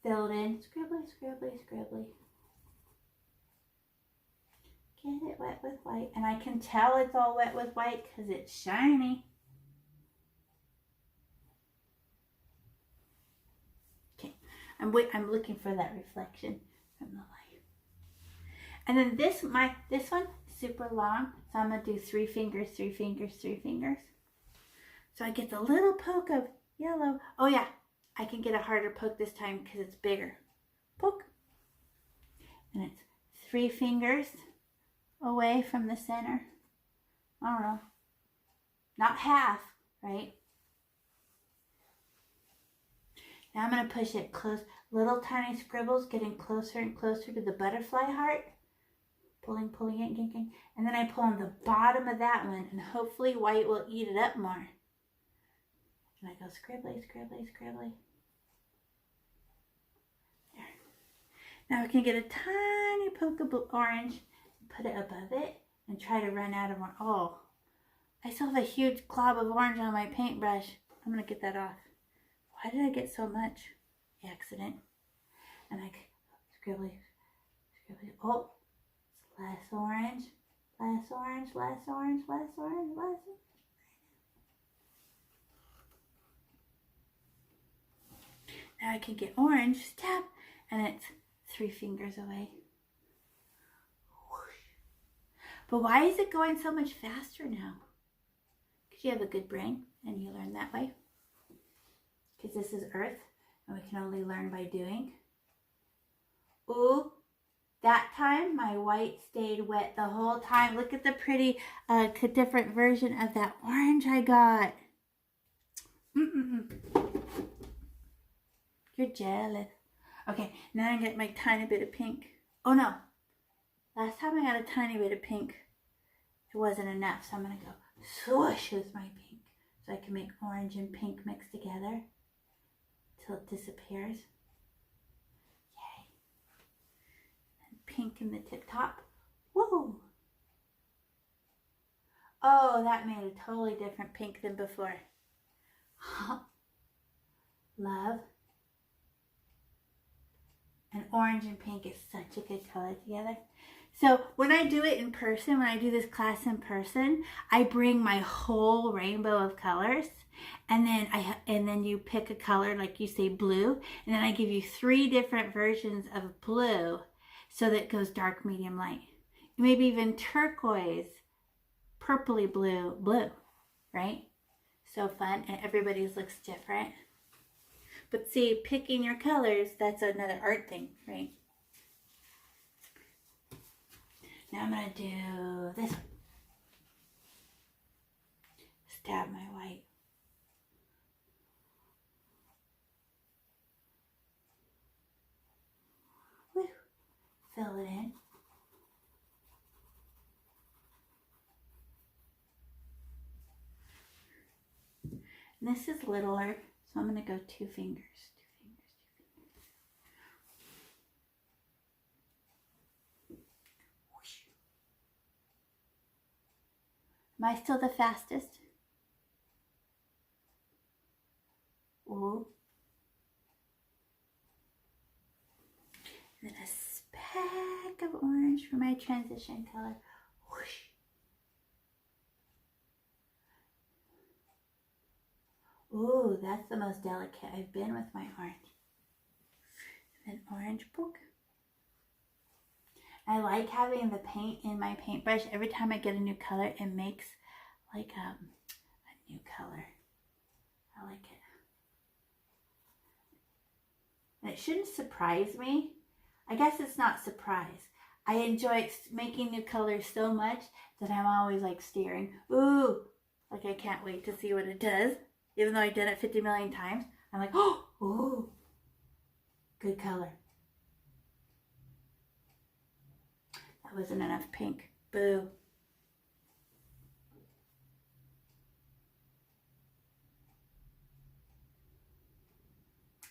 Fill it in. Scribbly, scribbly, scribbly. Get it wet with white. And I can tell it's all wet with white because it's shiny. Okay, I'm looking for that reflection from the light. And then this one, super long. So I'm going to do 3 fingers, 3 fingers, 3 fingers. So I get the little poke of yellow. Oh yeah, I can get a harder poke this time because it's bigger. Poke. And it's 3 fingers away from the center. I don't know. Not half, right? Now I'm going to push it close. Little tiny scribbles getting closer and closer to the butterfly heart. Pulling, pulling, yanking. And then I pull on the bottom of that one, and hopefully white will eat it up more. And I go scribbly, scribbly, scribbly. There. Now I can get a tiny poke of orange, put it above it, and try to run out of more. Oh, I still have a huge glob of orange on my paintbrush. I'm going to get that off. Why did I get so much? Accident. And I scribbly, scribbly. Oh, less orange, less orange, less orange, less orange, less orange. Now I can get orange, tap, and it's 3 fingers away. Whoosh. But why is it going so much faster now? Because you have a good brain and you learn that way. Because this is Earth and we can only learn by doing. Ooh. That time, my white stayed wet the whole time. Look at the pretty, different version of that orange I got. You're jealous. Okay, now I get my tiny bit of pink. Oh no, last time I got a tiny bit of pink, it wasn't enough. So I'm going to go swoosh with my pink. So I can make orange and pink mixed together till it disappears. Pink in the tip top. Woo! Oh, that made a totally different pink than before. Love. And orange and pink is such a good color together. So when I do it in person, when I do this class in person, I bring my whole rainbow of colors, and then you pick a color, like you say blue, and then I give you 3 different versions of blue. So that it goes dark, medium, light. Maybe even turquoise, purpley blue, right? So fun, and everybody's looks different. But see, picking your colors, that's another art thing, right? Now I'm going to do this one. Stab my white. Woo. Fill it in. And this is littler, so I'm going to go 2 fingers. Am I still the fastest? Ooh. And then a speck of orange for my transition color. Whoosh. Ooh, that's the most delicate I've been with my orange. An orange book. I like having the paint in my paintbrush. Every time I get a new color, it makes like a new color. I like it. And it shouldn't surprise me. I guess it's not surprise. I enjoy making new colors so much that I'm always like staring. Ooh, like I can't wait to see what it does. Even though I've done it 50 million times, I'm like, oh, ooh, good color. That wasn't enough pink. Boo.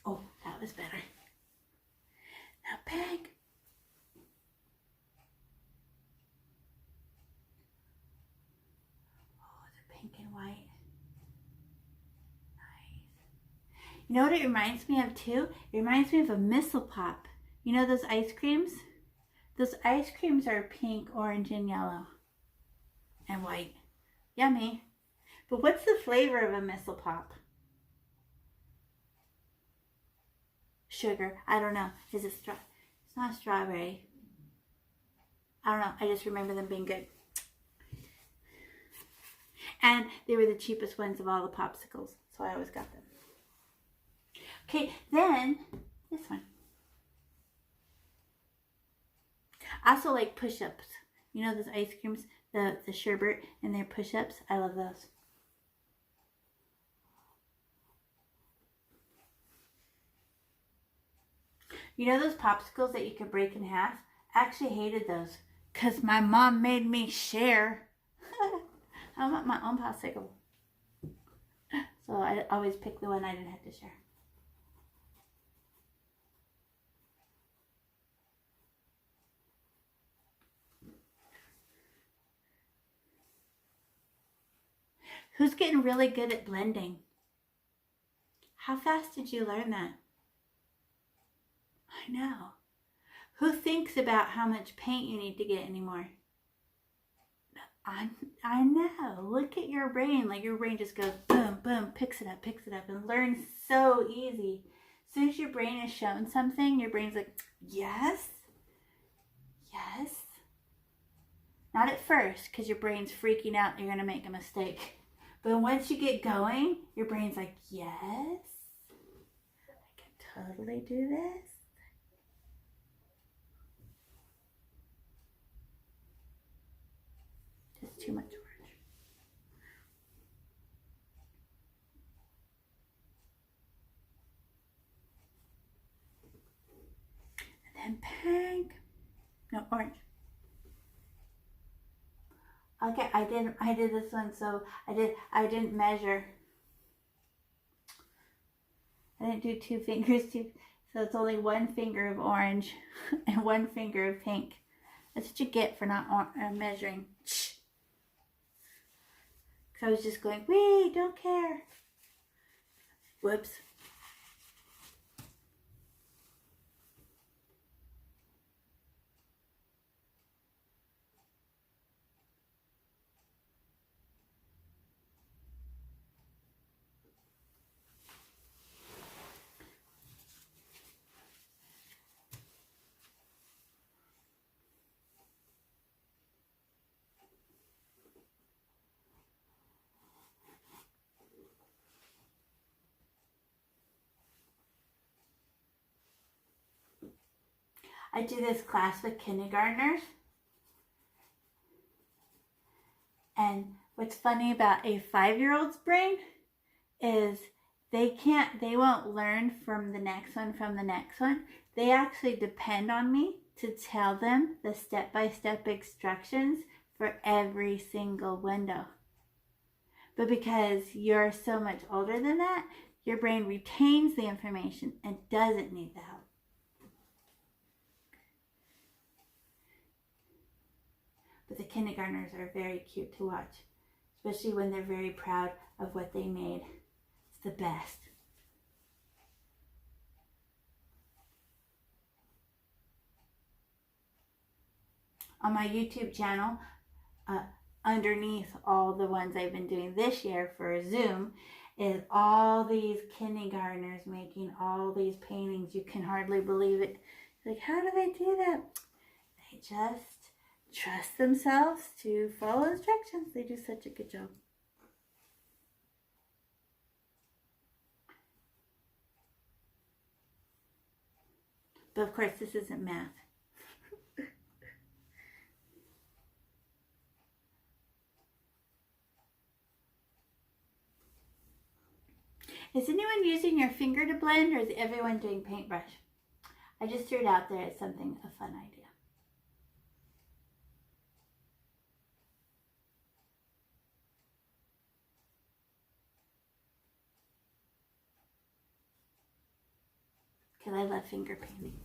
Oh, that was better. Now pink. Oh, the pink and white. Nice. You know what it reminds me of too? It reminds me of a Missile Pop. You know those ice creams? Those ice creams are pink, orange, and yellow. And white. Yummy. But what's the flavor of a Missile Pop? Sugar. I don't know. Is it It's not strawberry. I don't know. I just remember them being good. And they were the cheapest ones of all the popsicles. So I always got them. Okay, then this one. I also like push-ups. You know those ice creams, the sherbet and their push-ups? I love those. You know those popsicles that you could break in half? I actually hated those because my mom made me share. I want my own popsicle. So I always pick the one I didn't have to share. Who's getting really good at blending? How fast did you learn that? I know. Who thinks about how much paint you need to get anymore? I know. Look at your brain. Like your brain just goes boom, boom, picks it up, and learns so easy. As soon as your brain is shown something, your brain's like, yes, yes. Not at first, because your brain's freaking out and you're going to make a mistake. But once you get going, your brain's like, yes, I can totally do this. Just too much orange. And then pink. No, orange. Okay, I did this one, so I didn't measure. I didn't do 2 fingers, so it's only 1 finger of orange and 1 finger of pink. That's what you get for not measuring. Because I was just going, wee, don't care. Whoops. I do this class with kindergartners. And what's funny about a 5-year-old's brain is they won't learn from the next one. They actually depend on me to tell them the step-by-step instructions for every single window. But because you're so much older than that, your brain retains the information and doesn't need the help. But the kindergartners are very cute to watch, especially when they're very proud of what they made. It's the best. On my YouTube channel, underneath all the ones I've been doing this year for Zoom, is all these kindergartners making all these paintings. You can hardly believe it. Like, how do they do that? They just trust themselves to follow instructions. They do such a good job. But of course, this isn't math. Is anyone using your finger to blend, or is everyone doing paintbrush? I just threw it out there as something, a fun idea. Because I love finger painting.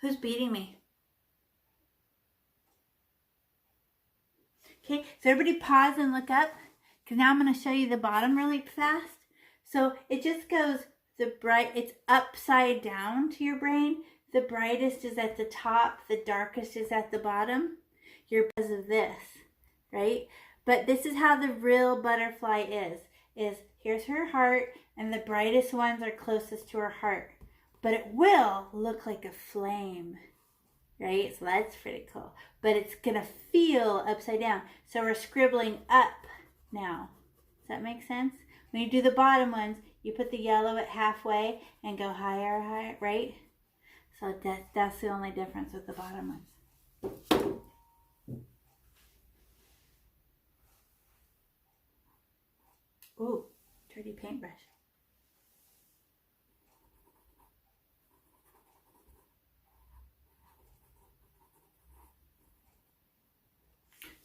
Who's beating me? Okay, so everybody pause and look up, because now I'm going to show you the bottom really fast. So it just goes, it's upside down to your brain. The brightest is at the top, the darkest is at the bottom. You're because of this, right? But this is how the real butterfly is here's her heart, and the brightest ones are closest to her heart. But it will look like a flame, right? So that's pretty cool. But it's going to feel upside down. So we're scribbling up now. Does that make sense? When you do the bottom ones, you put the yellow at halfway and go higher, higher, right? So that's the only difference with the bottom ones. Ooh, dirty paintbrush.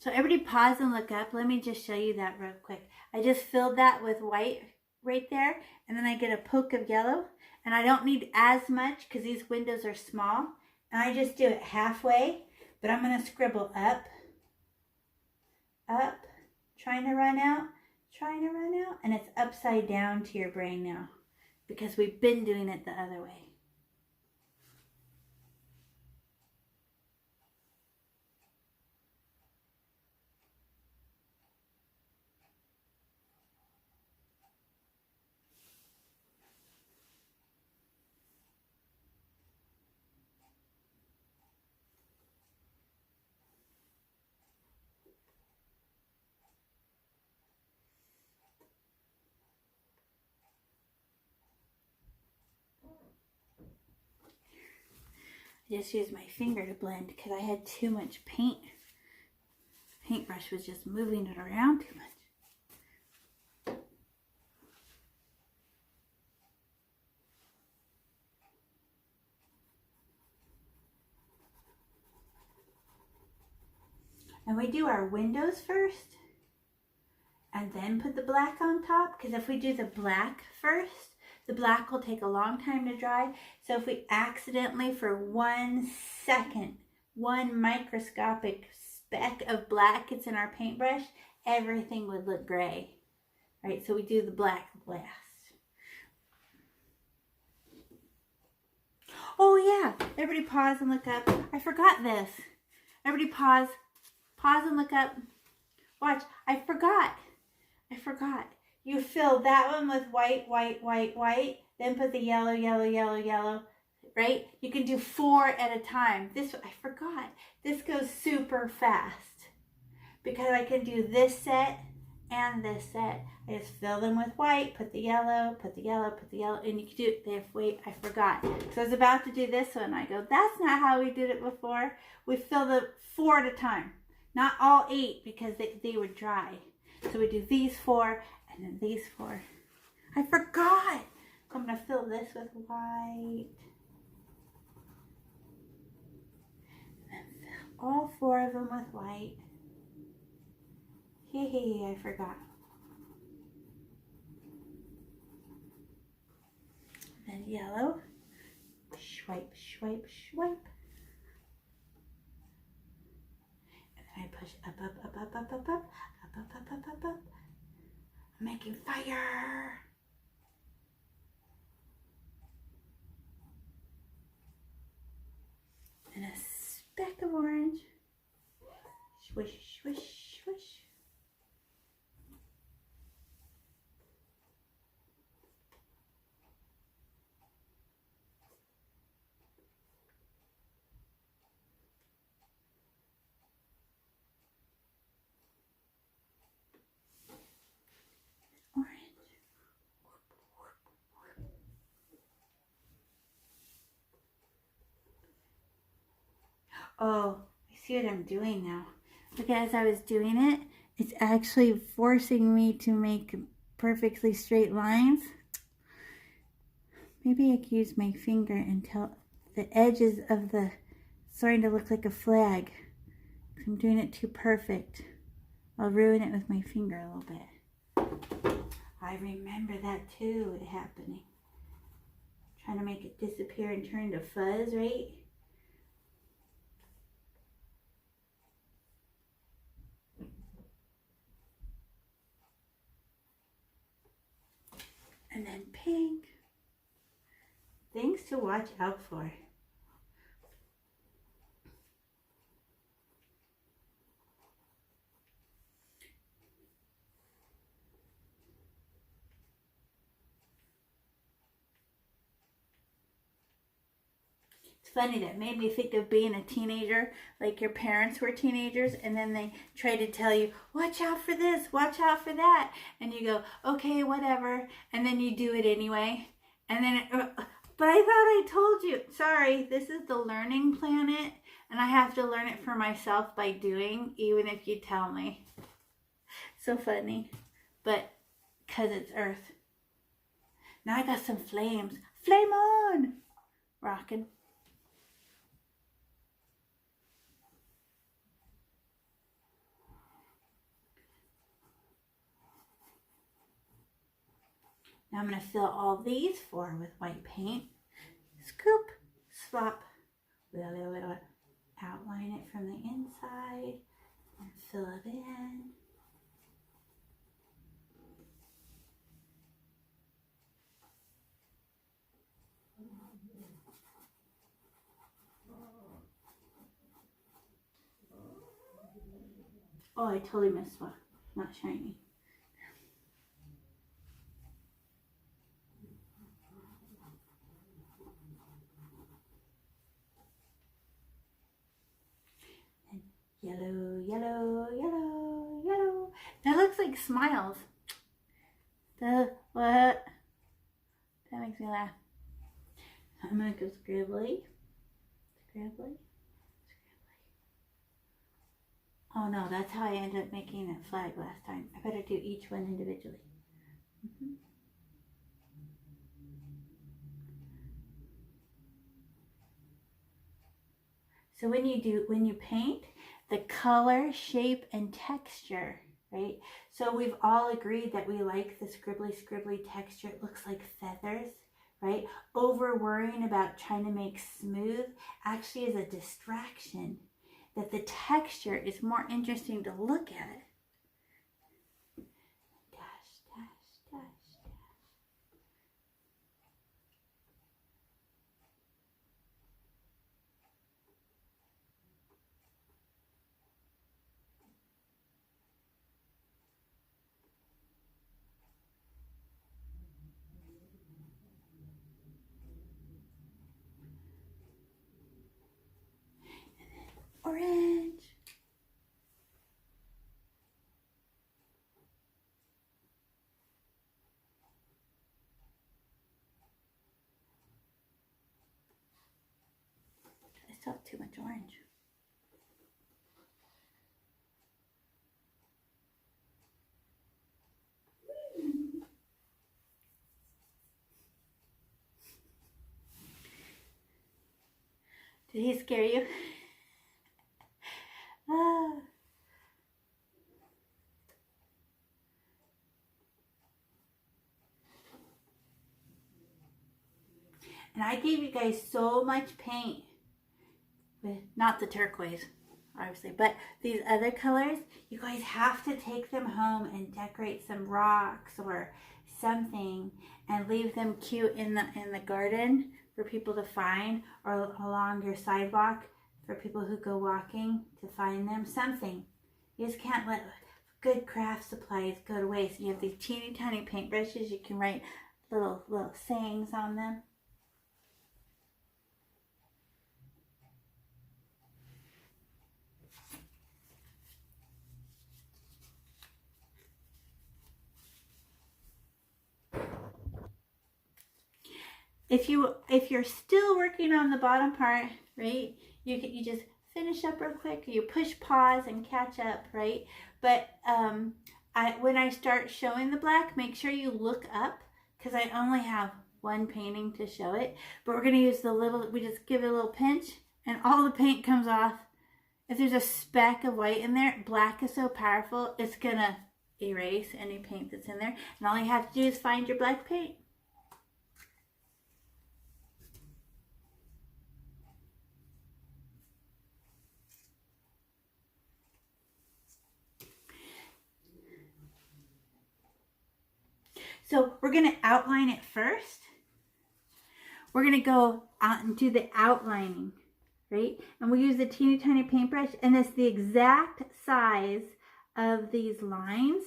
So everybody pause and look up. Let me just show you that real quick. I just filled that with white right there, and then I get a poke of yellow, and I don't need as much because these windows are small, and I just do it halfway, but I'm going to scribble up, trying to run out, and it's upside down to your brain now because we've been doing it the other way. I just used my finger to blend because I had too much paint. Paintbrush was just moving it around too much. And we do our windows first and then put the black on top, because if we do the black first, the black will take a long time to dry. So if we accidentally for 1 second, one microscopic speck of black gets in our paintbrush, everything would look gray, right? So we do the black last. Oh yeah, everybody pause and look up. I forgot this. Everybody pause and look up. Watch, I forgot. You fill that one with white, then put the yellow, right? You can do 4 at a time. This, I forgot. This goes super fast because I can do this set and this set. I just fill them with white, put the yellow, and you can do it. Wait, I forgot. So I was about to do this one. I go, that's not how we did it before. We fill the 4 at a time, not all 8 because they would dry. So we do these 4 and then these 4. I forgot. I'm going to fill this with white. And fill all 4 of them with white. I forgot. Then yellow. Swipe. I push up, up, up, up, up, up, up, up, up, up, up, up, up. I'm making fire. And a speck of orange. Swish, swish, swish. Orange. Oh, I see what I'm doing now. Look, as I was doing it, it's actually forcing me to make perfectly straight lines. Maybe I could use my finger until the edges of the starting to look like a flag. I'm doing it too perfect. I'll ruin it with my finger a little bit. I remember that too, it happening. Trying to make it disappear and turn to fuzz, right? And then pink. Things to watch out for. It's funny, that made me think of being a teenager, like your parents were teenagers, and then they try to tell you, watch out for this, watch out for that, and you go, okay, whatever, and then you do it anyway, and then, but I thought I told you. Sorry, this is the learning planet, and I have to learn it for myself by doing, even if you tell me. So funny, but because it's Earth. Now I got some flames. Flame on! Rockin'. Now I'm going to fill all these four with white paint. Scoop, swap, outline it from the inside and fill it in. Oh, I totally missed one. Not shiny. And yellow, yellow, yellow, yellow. That looks like smiles. What? That makes me laugh. I'm gonna go scribbly. Scribbly. Oh no, that's how I ended up making that flag last time. I better do each one individually. So when you paint, the color, shape, and texture, right? So we've all agreed that we like the scribbly texture. It looks like feathers, right? Over worrying about trying to make smooth actually is a distraction. That the texture is more interesting to look at. Dash, dash, dash, dash. Orange. I still have too much orange. Did he scare you? Ah. And I gave you guys so much paint. With not the turquoise. obviously, but these other colors, you guys have to take them home and decorate some rocks or something and leave them cute in the garden for people to find, or along your sidewalk for people who go walking to find them. Something. You just can't let good craft supplies go to waste. You have these teeny tiny paintbrushes. You can write little sayings on them. If you're still working on the bottom part, right, you just finish up real quick. You push pause and catch up, right? But when I start showing the black, make sure you look up, because I only have one painting to show it. But we're going to use we just give it a little pinch and all the paint comes off. If there's a speck of white in there, black is so powerful, it's going to erase any paint that's in there. And all you have to do is find your black paint. So we're going to outline it first. We're going to go out and do the outlining, right? And we use the teeny tiny paintbrush, and it's the exact size of these lines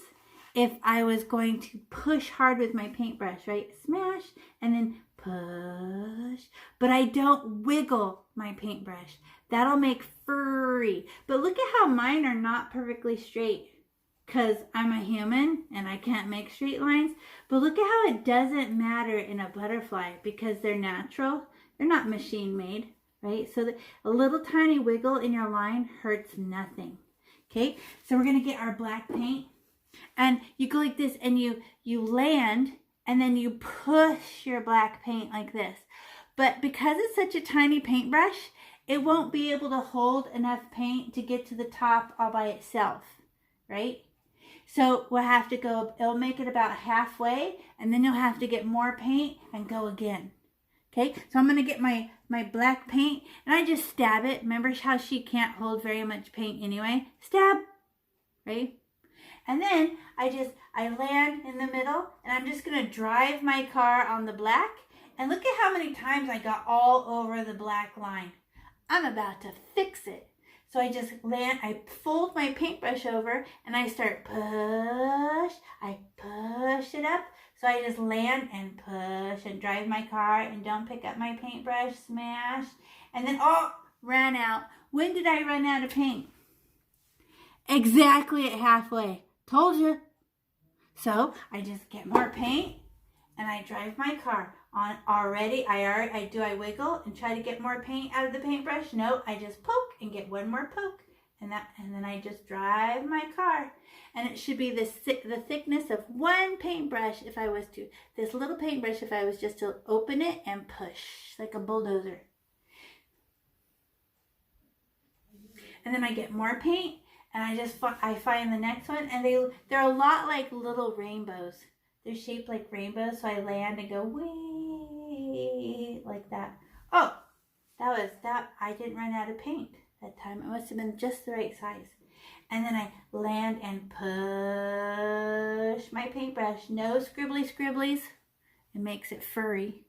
if I was going to push hard with my paintbrush, right? Smash and then push. But I don't wiggle my paintbrush. That'll make furry. But look at how mine are not perfectly straight, because I'm a human and I can't make straight lines. But look at how it doesn't matter in a butterfly, because they're natural. They're not machine made, right? So a little tiny wiggle in your line hurts nothing. Okay, so we're going to get our black paint. And you go like this and you land, and then you push your black paint like this. But because it's such a tiny paintbrush, it won't be able to hold enough paint to get to the top all by itself, right? So we'll have to go, it'll make it about halfway, and then you'll have to get more paint and go again. Okay, so I'm going to get my black paint, and I just stab it. Remember how she can't hold very much paint anyway? Stab, right? And then I land in the middle, and I'm just going to drive my car on the black. And look at how many times I got all over the black line. I'm about to fix it. So I just land, I fold my paintbrush over, and I start push. I push it up. So I just land and push and drive my car and don't pick up my paintbrush, smash. And then, oh, ran out. When did I run out of paint? Exactly at halfway. Told you. So I just get more paint and I drive my car on already. I wiggle and try to get more paint out of the paintbrush? No, I just poke and get one more poke, and then I just drive my car. And it should be the thickness of one paintbrush if I was to, this little paintbrush if I was just to open it and push like a bulldozer. And then I get more paint, and I find the next one, and they're a lot like little rainbows. They're shaped like rainbows, so I land and go wee like that. Oh, I didn't run out of paint that time. It must have been just the right size. And then I land and push my paintbrush. No scribblies. It makes it furry.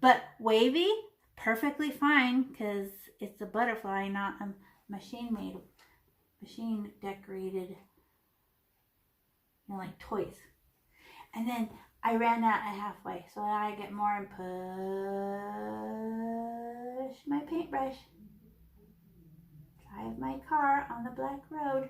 But wavy, perfectly fine, because it's a butterfly, not a machine decorated, like toys. And then I ran out at halfway, so I get more and push my paintbrush. Drive my car on the black road.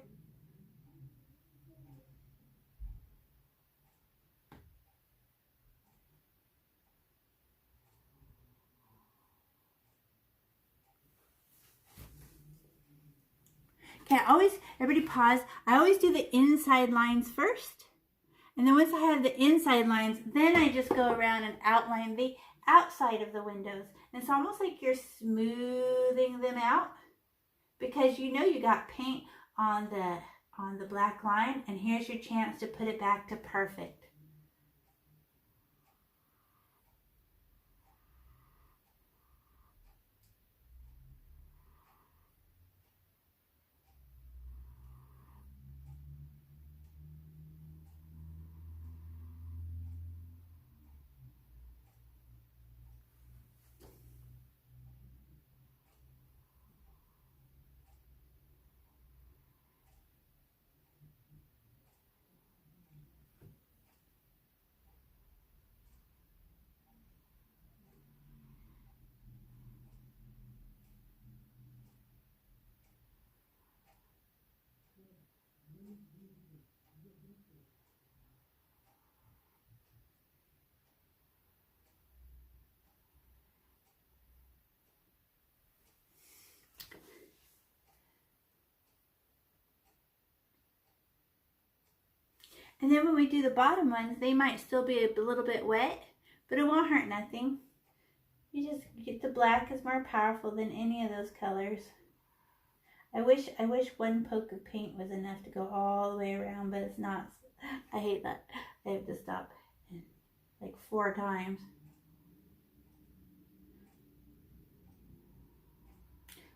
Okay, everybody pause. I always do the inside lines first. And then once I have the inside lines, then I just go around and outline the outside of the windows. And it's almost like you're smoothing them out, because you know you got paint on the black line, and here's your chance to put it back to perfect. And then when we do the bottom ones, they might still be a little bit wet, but it won't hurt nothing. You just get the black is more powerful than any of those colors. I wish one poke of paint was enough to go all the way around, but it's not. I hate that. I have to stop like 4 times.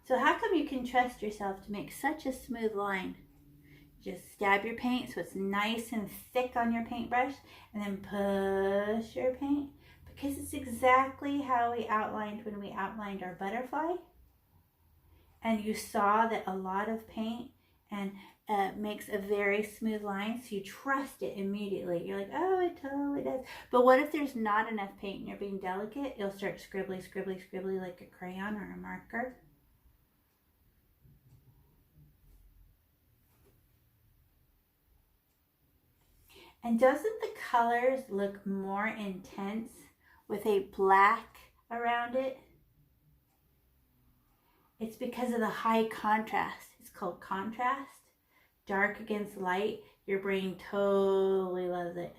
So how come you can trust yourself to make such a smooth line? Just stab your paint so it's nice and thick on your paintbrush, and then push your paint, because it's exactly how we outlined when we outlined our butterfly. And you saw that a lot of paint and makes a very smooth line, so you trust it immediately. You're like, oh, it totally does. But what if there's not enough paint and you're being delicate? You'll start scribbly, scribbly, scribbly like a crayon or a marker. And doesn't the colors look more intense with a black around it? It's because of the high contrast. It's called contrast. Dark against light. Your brain totally loves it.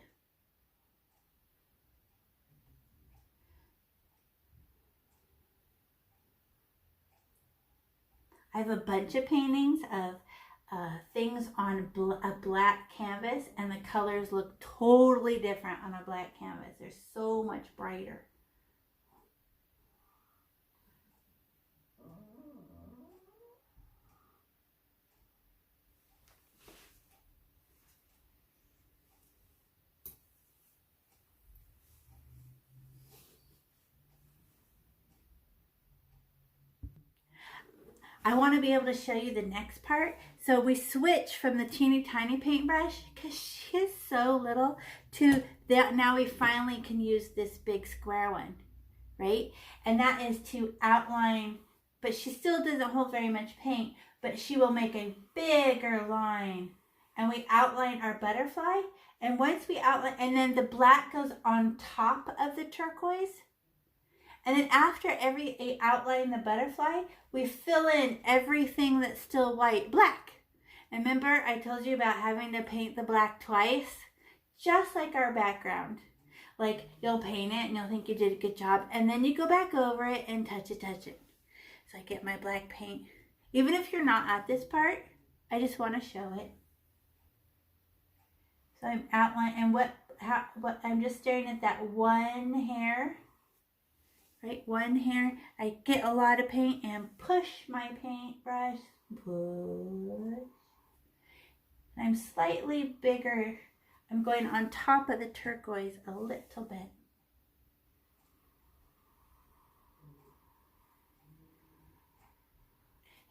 I have a bunch of paintings of things on a black canvas, and the colors look totally different on a black canvas. They're so much brighter. I want to be able to show you the next part. So we switch from the teeny tiny paintbrush, because she is so little, to that. Now we finally can use this big square one, right? And that is to outline, but she still doesn't hold very much paint, but she will make a bigger line. And we outline our butterfly. And once we outline, and then the black goes on top of the turquoise. And then after every outline the butterfly, we fill in everything that's still white black. And remember, I told you about having to paint the black twice? Just like our background. Like, you'll paint it and you'll think you did a good job, and then you go back over it and touch it. So I get my black paint. Even if you're not at this part, I just want to show it. So I'm outlining, and what I'm just staring at that one hair. Right, one hair. I get a lot of paint and push my paintbrush. Push. I'm slightly bigger. I'm going on top of the turquoise a little bit.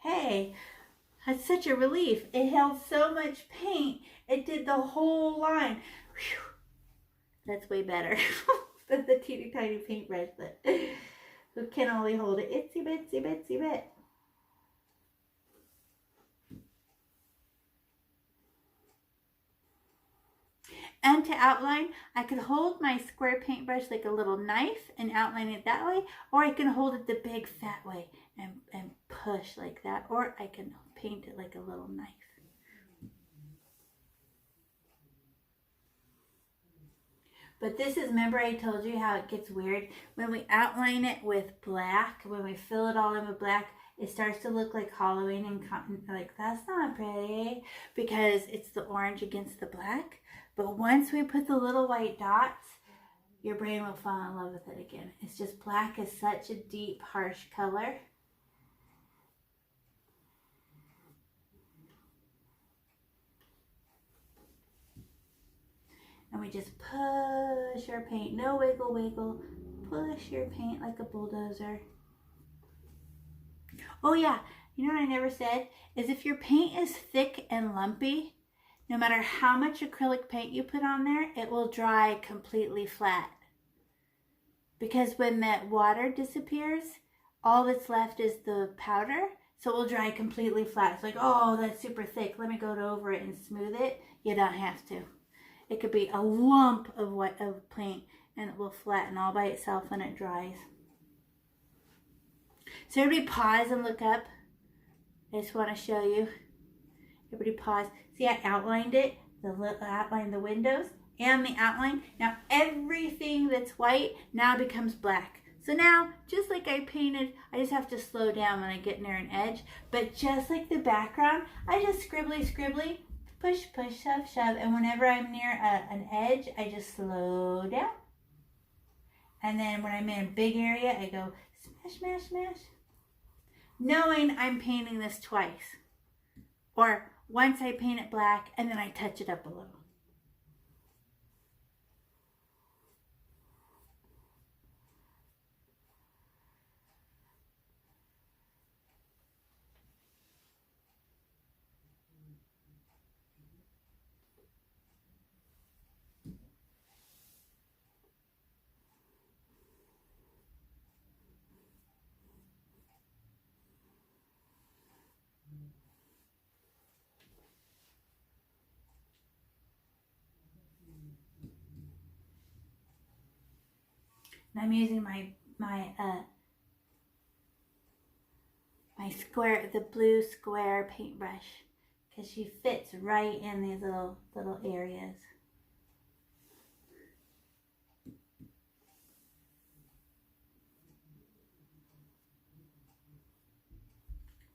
Hey, that's such a relief. It held so much paint. It did the whole line. Whew. That's way better. Than the teeny tiny paintbrush that can only hold it itsy bitsy bit. And to outline, I could hold my square paintbrush like a little knife and outline it that way, or I can hold it the big fat way and push like that, or I can paint it like a little knife. But this is, remember I told you how it gets weird? When we outline it with black, when we fill it all in with black, it starts to look like Halloween and cotton. Like, that's not pretty, because it's the orange against the black. But once we put the little white dots, your brain will fall in love with it again. It's just, black is such a deep, harsh color. And we just push our paint, no wiggle wiggle, push your paint like a bulldozer. Oh yeah, you know what I never said? Is if your paint is thick and lumpy, no matter how much acrylic paint you put on there, it will dry completely flat. Because when that water disappears, all that's left is the powder, so it will dry completely flat. It's like, oh, that's super thick, let me go over it and smooth it. You don't have to. It could be a lump of paint, and it will flatten all by itself when it dries. So everybody pause and look up. I just want to show you. Everybody pause. See, I outlined it outline the windows and the outline. Now everything that's white now becomes black. So now, just like I painted, I just have to slow down when I get near an edge. But just like the background, I just scribbly, push, push, shove, shove. And whenever I'm near an edge, I just slow down. And then when I'm in a big area, I go smash, smash, smash. Knowing I'm painting this twice. Or once I paint it black and then I touch it up a little. And I'm using my square, the blue square paintbrush, because she fits right in these little areas.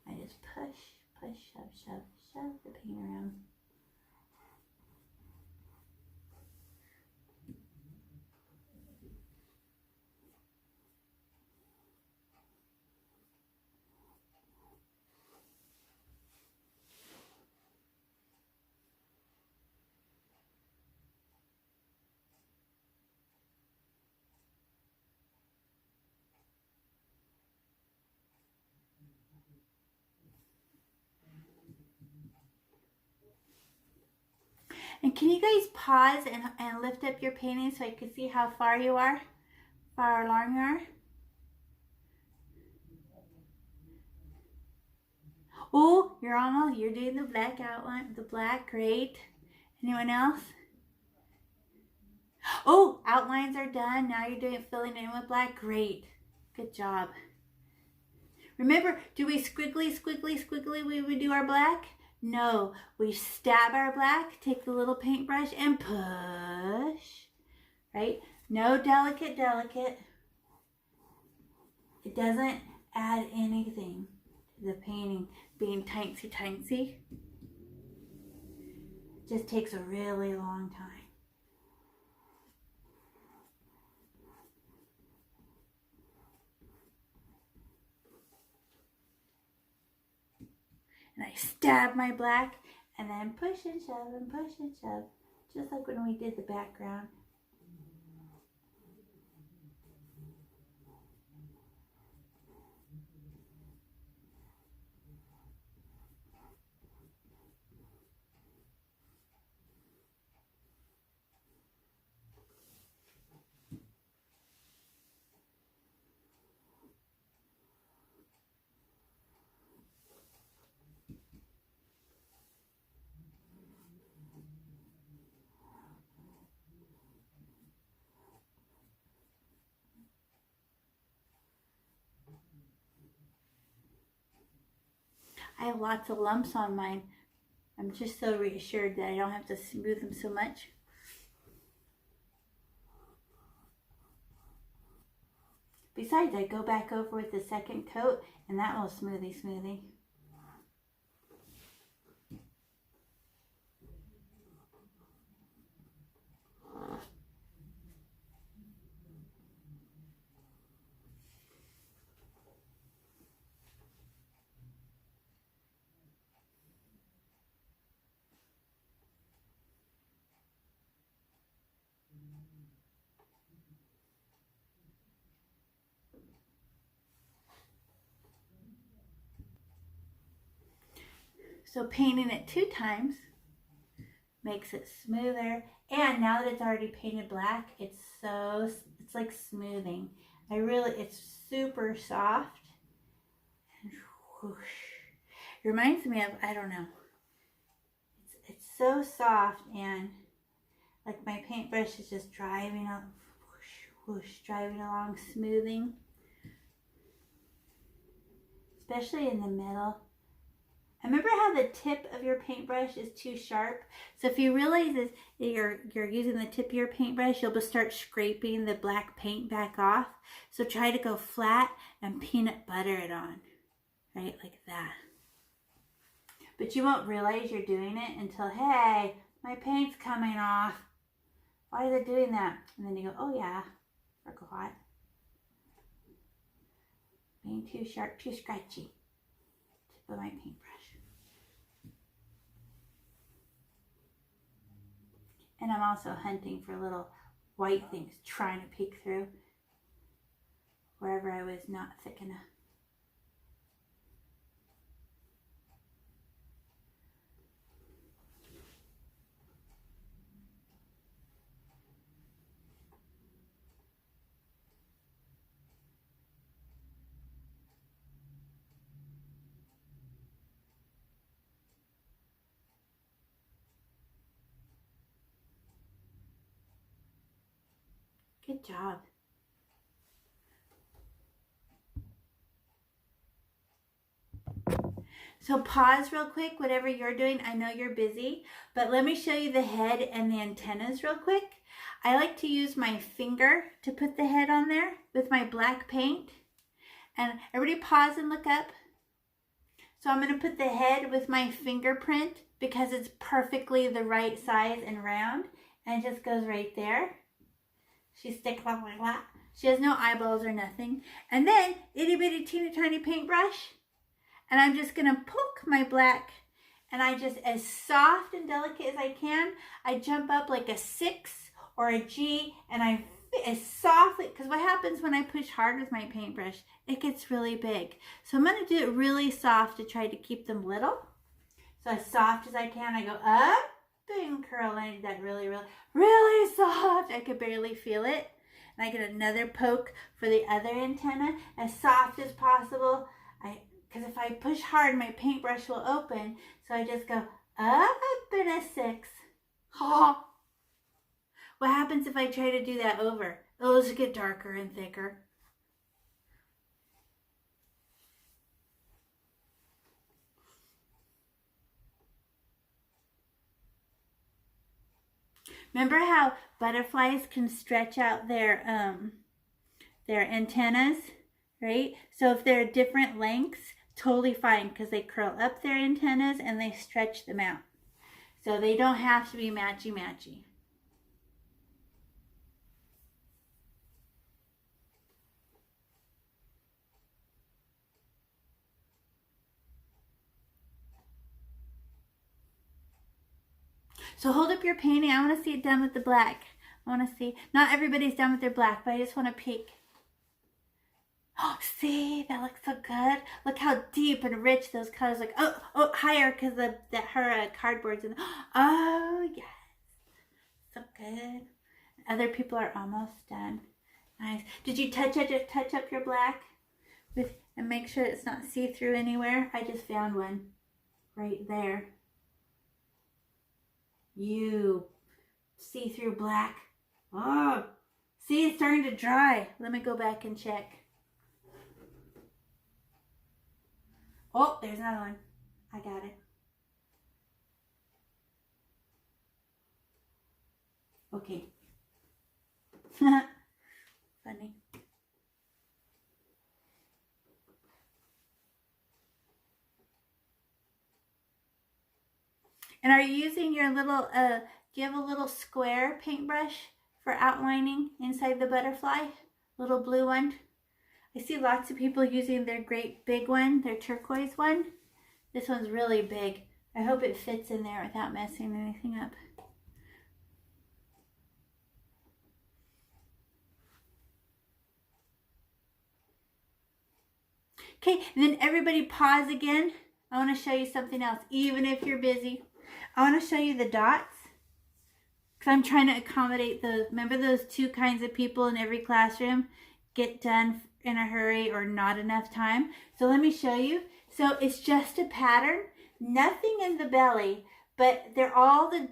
I just push, push, shove, shove, shove the paint around. And can you guys pause and lift up your painting so I can see how far you are? Far along you are? Oh, you're doing the black outline, the black, great. Anyone else? Oh, outlines are done. Now you're filling in with black, great. Good job. Remember, do we squiggly, we would do our black? No, we stab our black, take the little paintbrush and push, right? No delicate. It doesn't add anything to the painting being tiny. It just takes a really long time. And I stab my black and then push and shove, just like when we did the background. I have lots of lumps on mine. I'm just so reassured that I don't have to smooth them so much. Besides, I go back over with the second coat and that will smoothie. So painting it 2 times makes it smoother. And now that it's already painted black, it's like smoothing. It's super soft. And whoosh. It reminds me of, I don't know. It's so soft, and like my paintbrush is just driving up, whoosh, whoosh, driving along, smoothing. Especially in the middle. And remember how the tip of your paintbrush is too sharp? So if you realize that you're using the tip of your paintbrush, you'll start scraping the black paint back off. So try to go flat and peanut butter it on, right? Like that. But you won't realize you're doing it until, hey, my paint's coming off. Why is it doing that? And then you go, oh yeah, forgot. Being too sharp, too scratchy. Tip of my paintbrush. And I'm also hunting for little white things, trying to peek through wherever I was not thick enough. Good job. So pause real quick, whatever you're doing. I know you're busy, but let me show you the head and the antennas real quick. I like to use my finger to put the head on there with my black paint. And everybody pause and look up. So I'm going to put the head with my fingerprint because it's perfectly the right size and round. And it just goes right there. She sticks up like that. She has no eyeballs or nothing. And then itty bitty teeny tiny paintbrush. And I'm just going to poke my black. And I just, as soft and delicate as I can, I jump up like a 6 or a G. And I, as softly, because what happens when I push hard with my paintbrush, it gets really big. So I'm going to do it really soft to try to keep them little. So as soft as I can, I go up. And curl, and I did that really, really, really soft. I could barely feel it. And I get another poke for the other antenna, as soft as possible. Because if I push hard, my paintbrush will open. So I just go up in a 6. Oh. What happens if I try to do that over? It'll just get darker and thicker. Remember how butterflies can stretch out their antennas, right? So if they're different lengths, totally fine because they curl up their antennas and they stretch them out. So they don't have to be matchy-matchy. So hold up your painting. I want to see it done with the black. I want to see. Not everybody's done with their black, but I just want to peek. Oh, see? That looks so good. Look how deep and rich those colors look. Oh, higher because her cardboard's in. Oh, yes. So good. Other people are almost done. Nice. Did you touch up your black? And make sure it's not see-through anywhere? I just found one right there. You see-through black. Oh, see, it's starting to dry. Let me go back and check. Oh, there's another one. I got it. Okay. Funny. And are you using your little, do you have a little square paintbrush for outlining inside the butterfly? Little blue one? I see lots of people using their great big one, their turquoise one. This one's really big. I hope it fits in there without messing anything up. Okay, and then everybody pause again. I want to show you something else, even if you're busy. I want to show you the dots because I'm trying to accommodate those. Remember those two kinds of people in every classroom? Get done in a hurry or not enough time. So let me show you. So it's just a pattern, nothing in the belly, but they're all the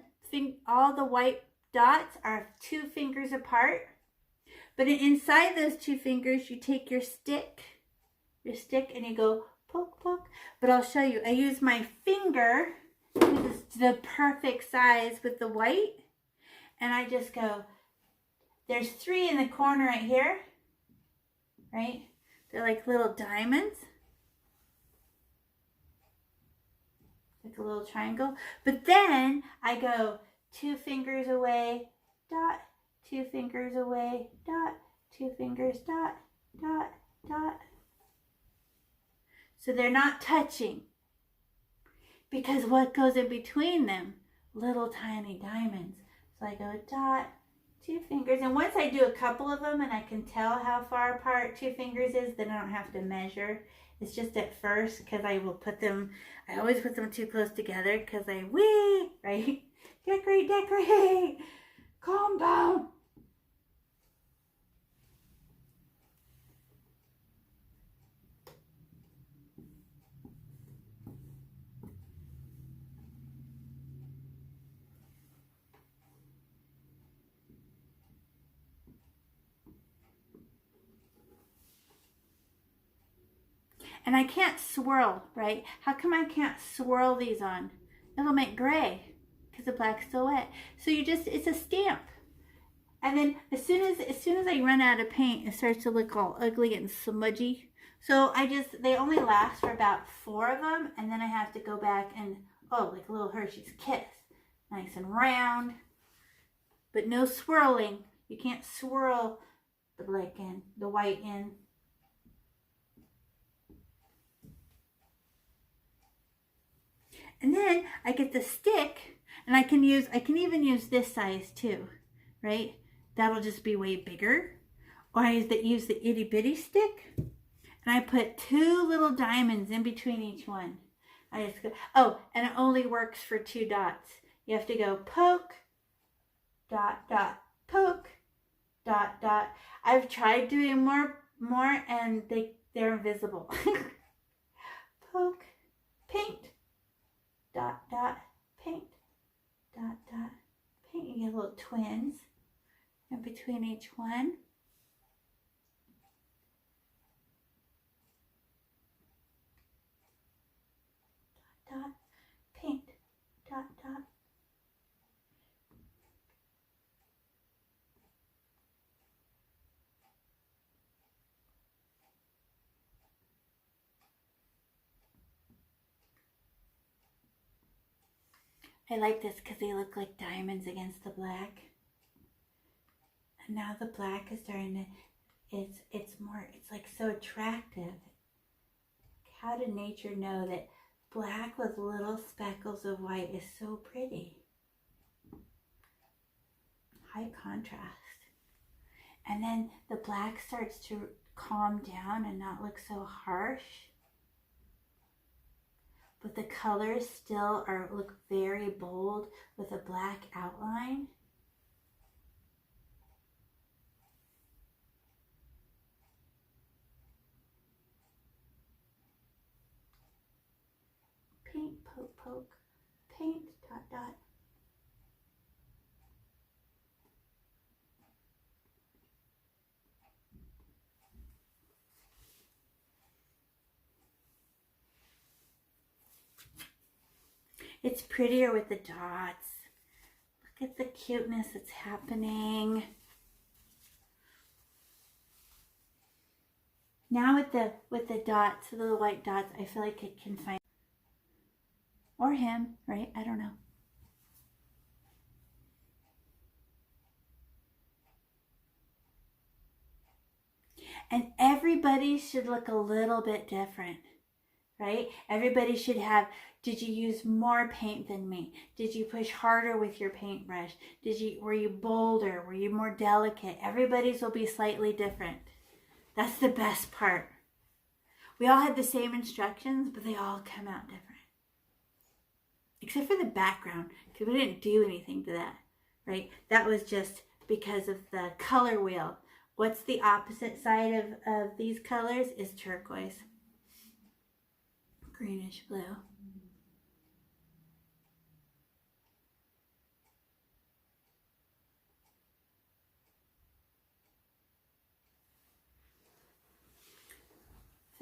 white dots are 2 fingers apart. But inside those 2 fingers, you take your stick and you go poke, poke. But I'll show you. I use my finger, because it's the perfect size with the white. And I just go, there's 3 in the corner right here, right? They're like little diamonds. Like a little triangle. But then I go 2 fingers away, dot, 2 fingers away, dot, 2 fingers, dot, dot, dot. So they're not touching. Because what goes in between them? Little tiny diamonds. So I go dot, 2 fingers. And once I do a couple of them and I can tell how far apart 2 fingers is, then I don't have to measure. It's just at first, because I will put them, I always put them too close together because right? Decorate, decorate. Calm down. And I can't swirl, right? How come I can't swirl these on? It'll make gray because the black's still wet. So it's a stamp. And then as soon as I run out of paint, it starts to look all ugly and smudgy. So they only last for about 4 of them, and then I have to go back and, like a little Hershey's Kiss. Nice and round, but no swirling. You can't swirl the black in, the white in. And then I get the stick, and I can even use this size too, right? That'll just be way bigger. Or I use the itty bitty stick, and I put 2 little diamonds in between each one. I just go, and it only works for 2 dots. You have to go poke, dot, dot, poke, dot, dot. I've tried doing more, and they're invisible. Poke, paint, dot, dot, paint, dot, dot, paint. You get little twins in between each one. Dot, dot, paint, dot, dot. I like this because they look like diamonds against the black. And now the black is starting to, it's like so attractive. How did nature know that black with little speckles of white is so pretty? High contrast. And then the black starts to calm down and not look so harsh. But the colors still look very bold with a black outline. Paint, poke, poke, paint, dot, dot. It's prettier with the dots. Look at the cuteness that's happening. Now with the dots, the little white dots, I feel like it can find, or him, right? I don't know. And everybody should look a little bit different, right? Everybody should have, did you use more paint than me? Did you push harder with your paintbrush? Were you bolder? Were you more delicate? Everybody's will be slightly different. That's the best part. We all had the same instructions, but they all come out different. Except for the background, because we didn't do anything to that, right? That was just because of the color wheel. What's the opposite side of these colors is turquoise. Greenish blue.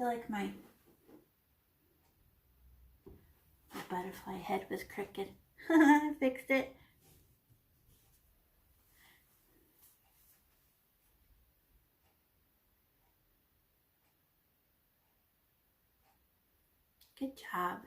I feel like my butterfly head was crooked. I fixed it. Good job.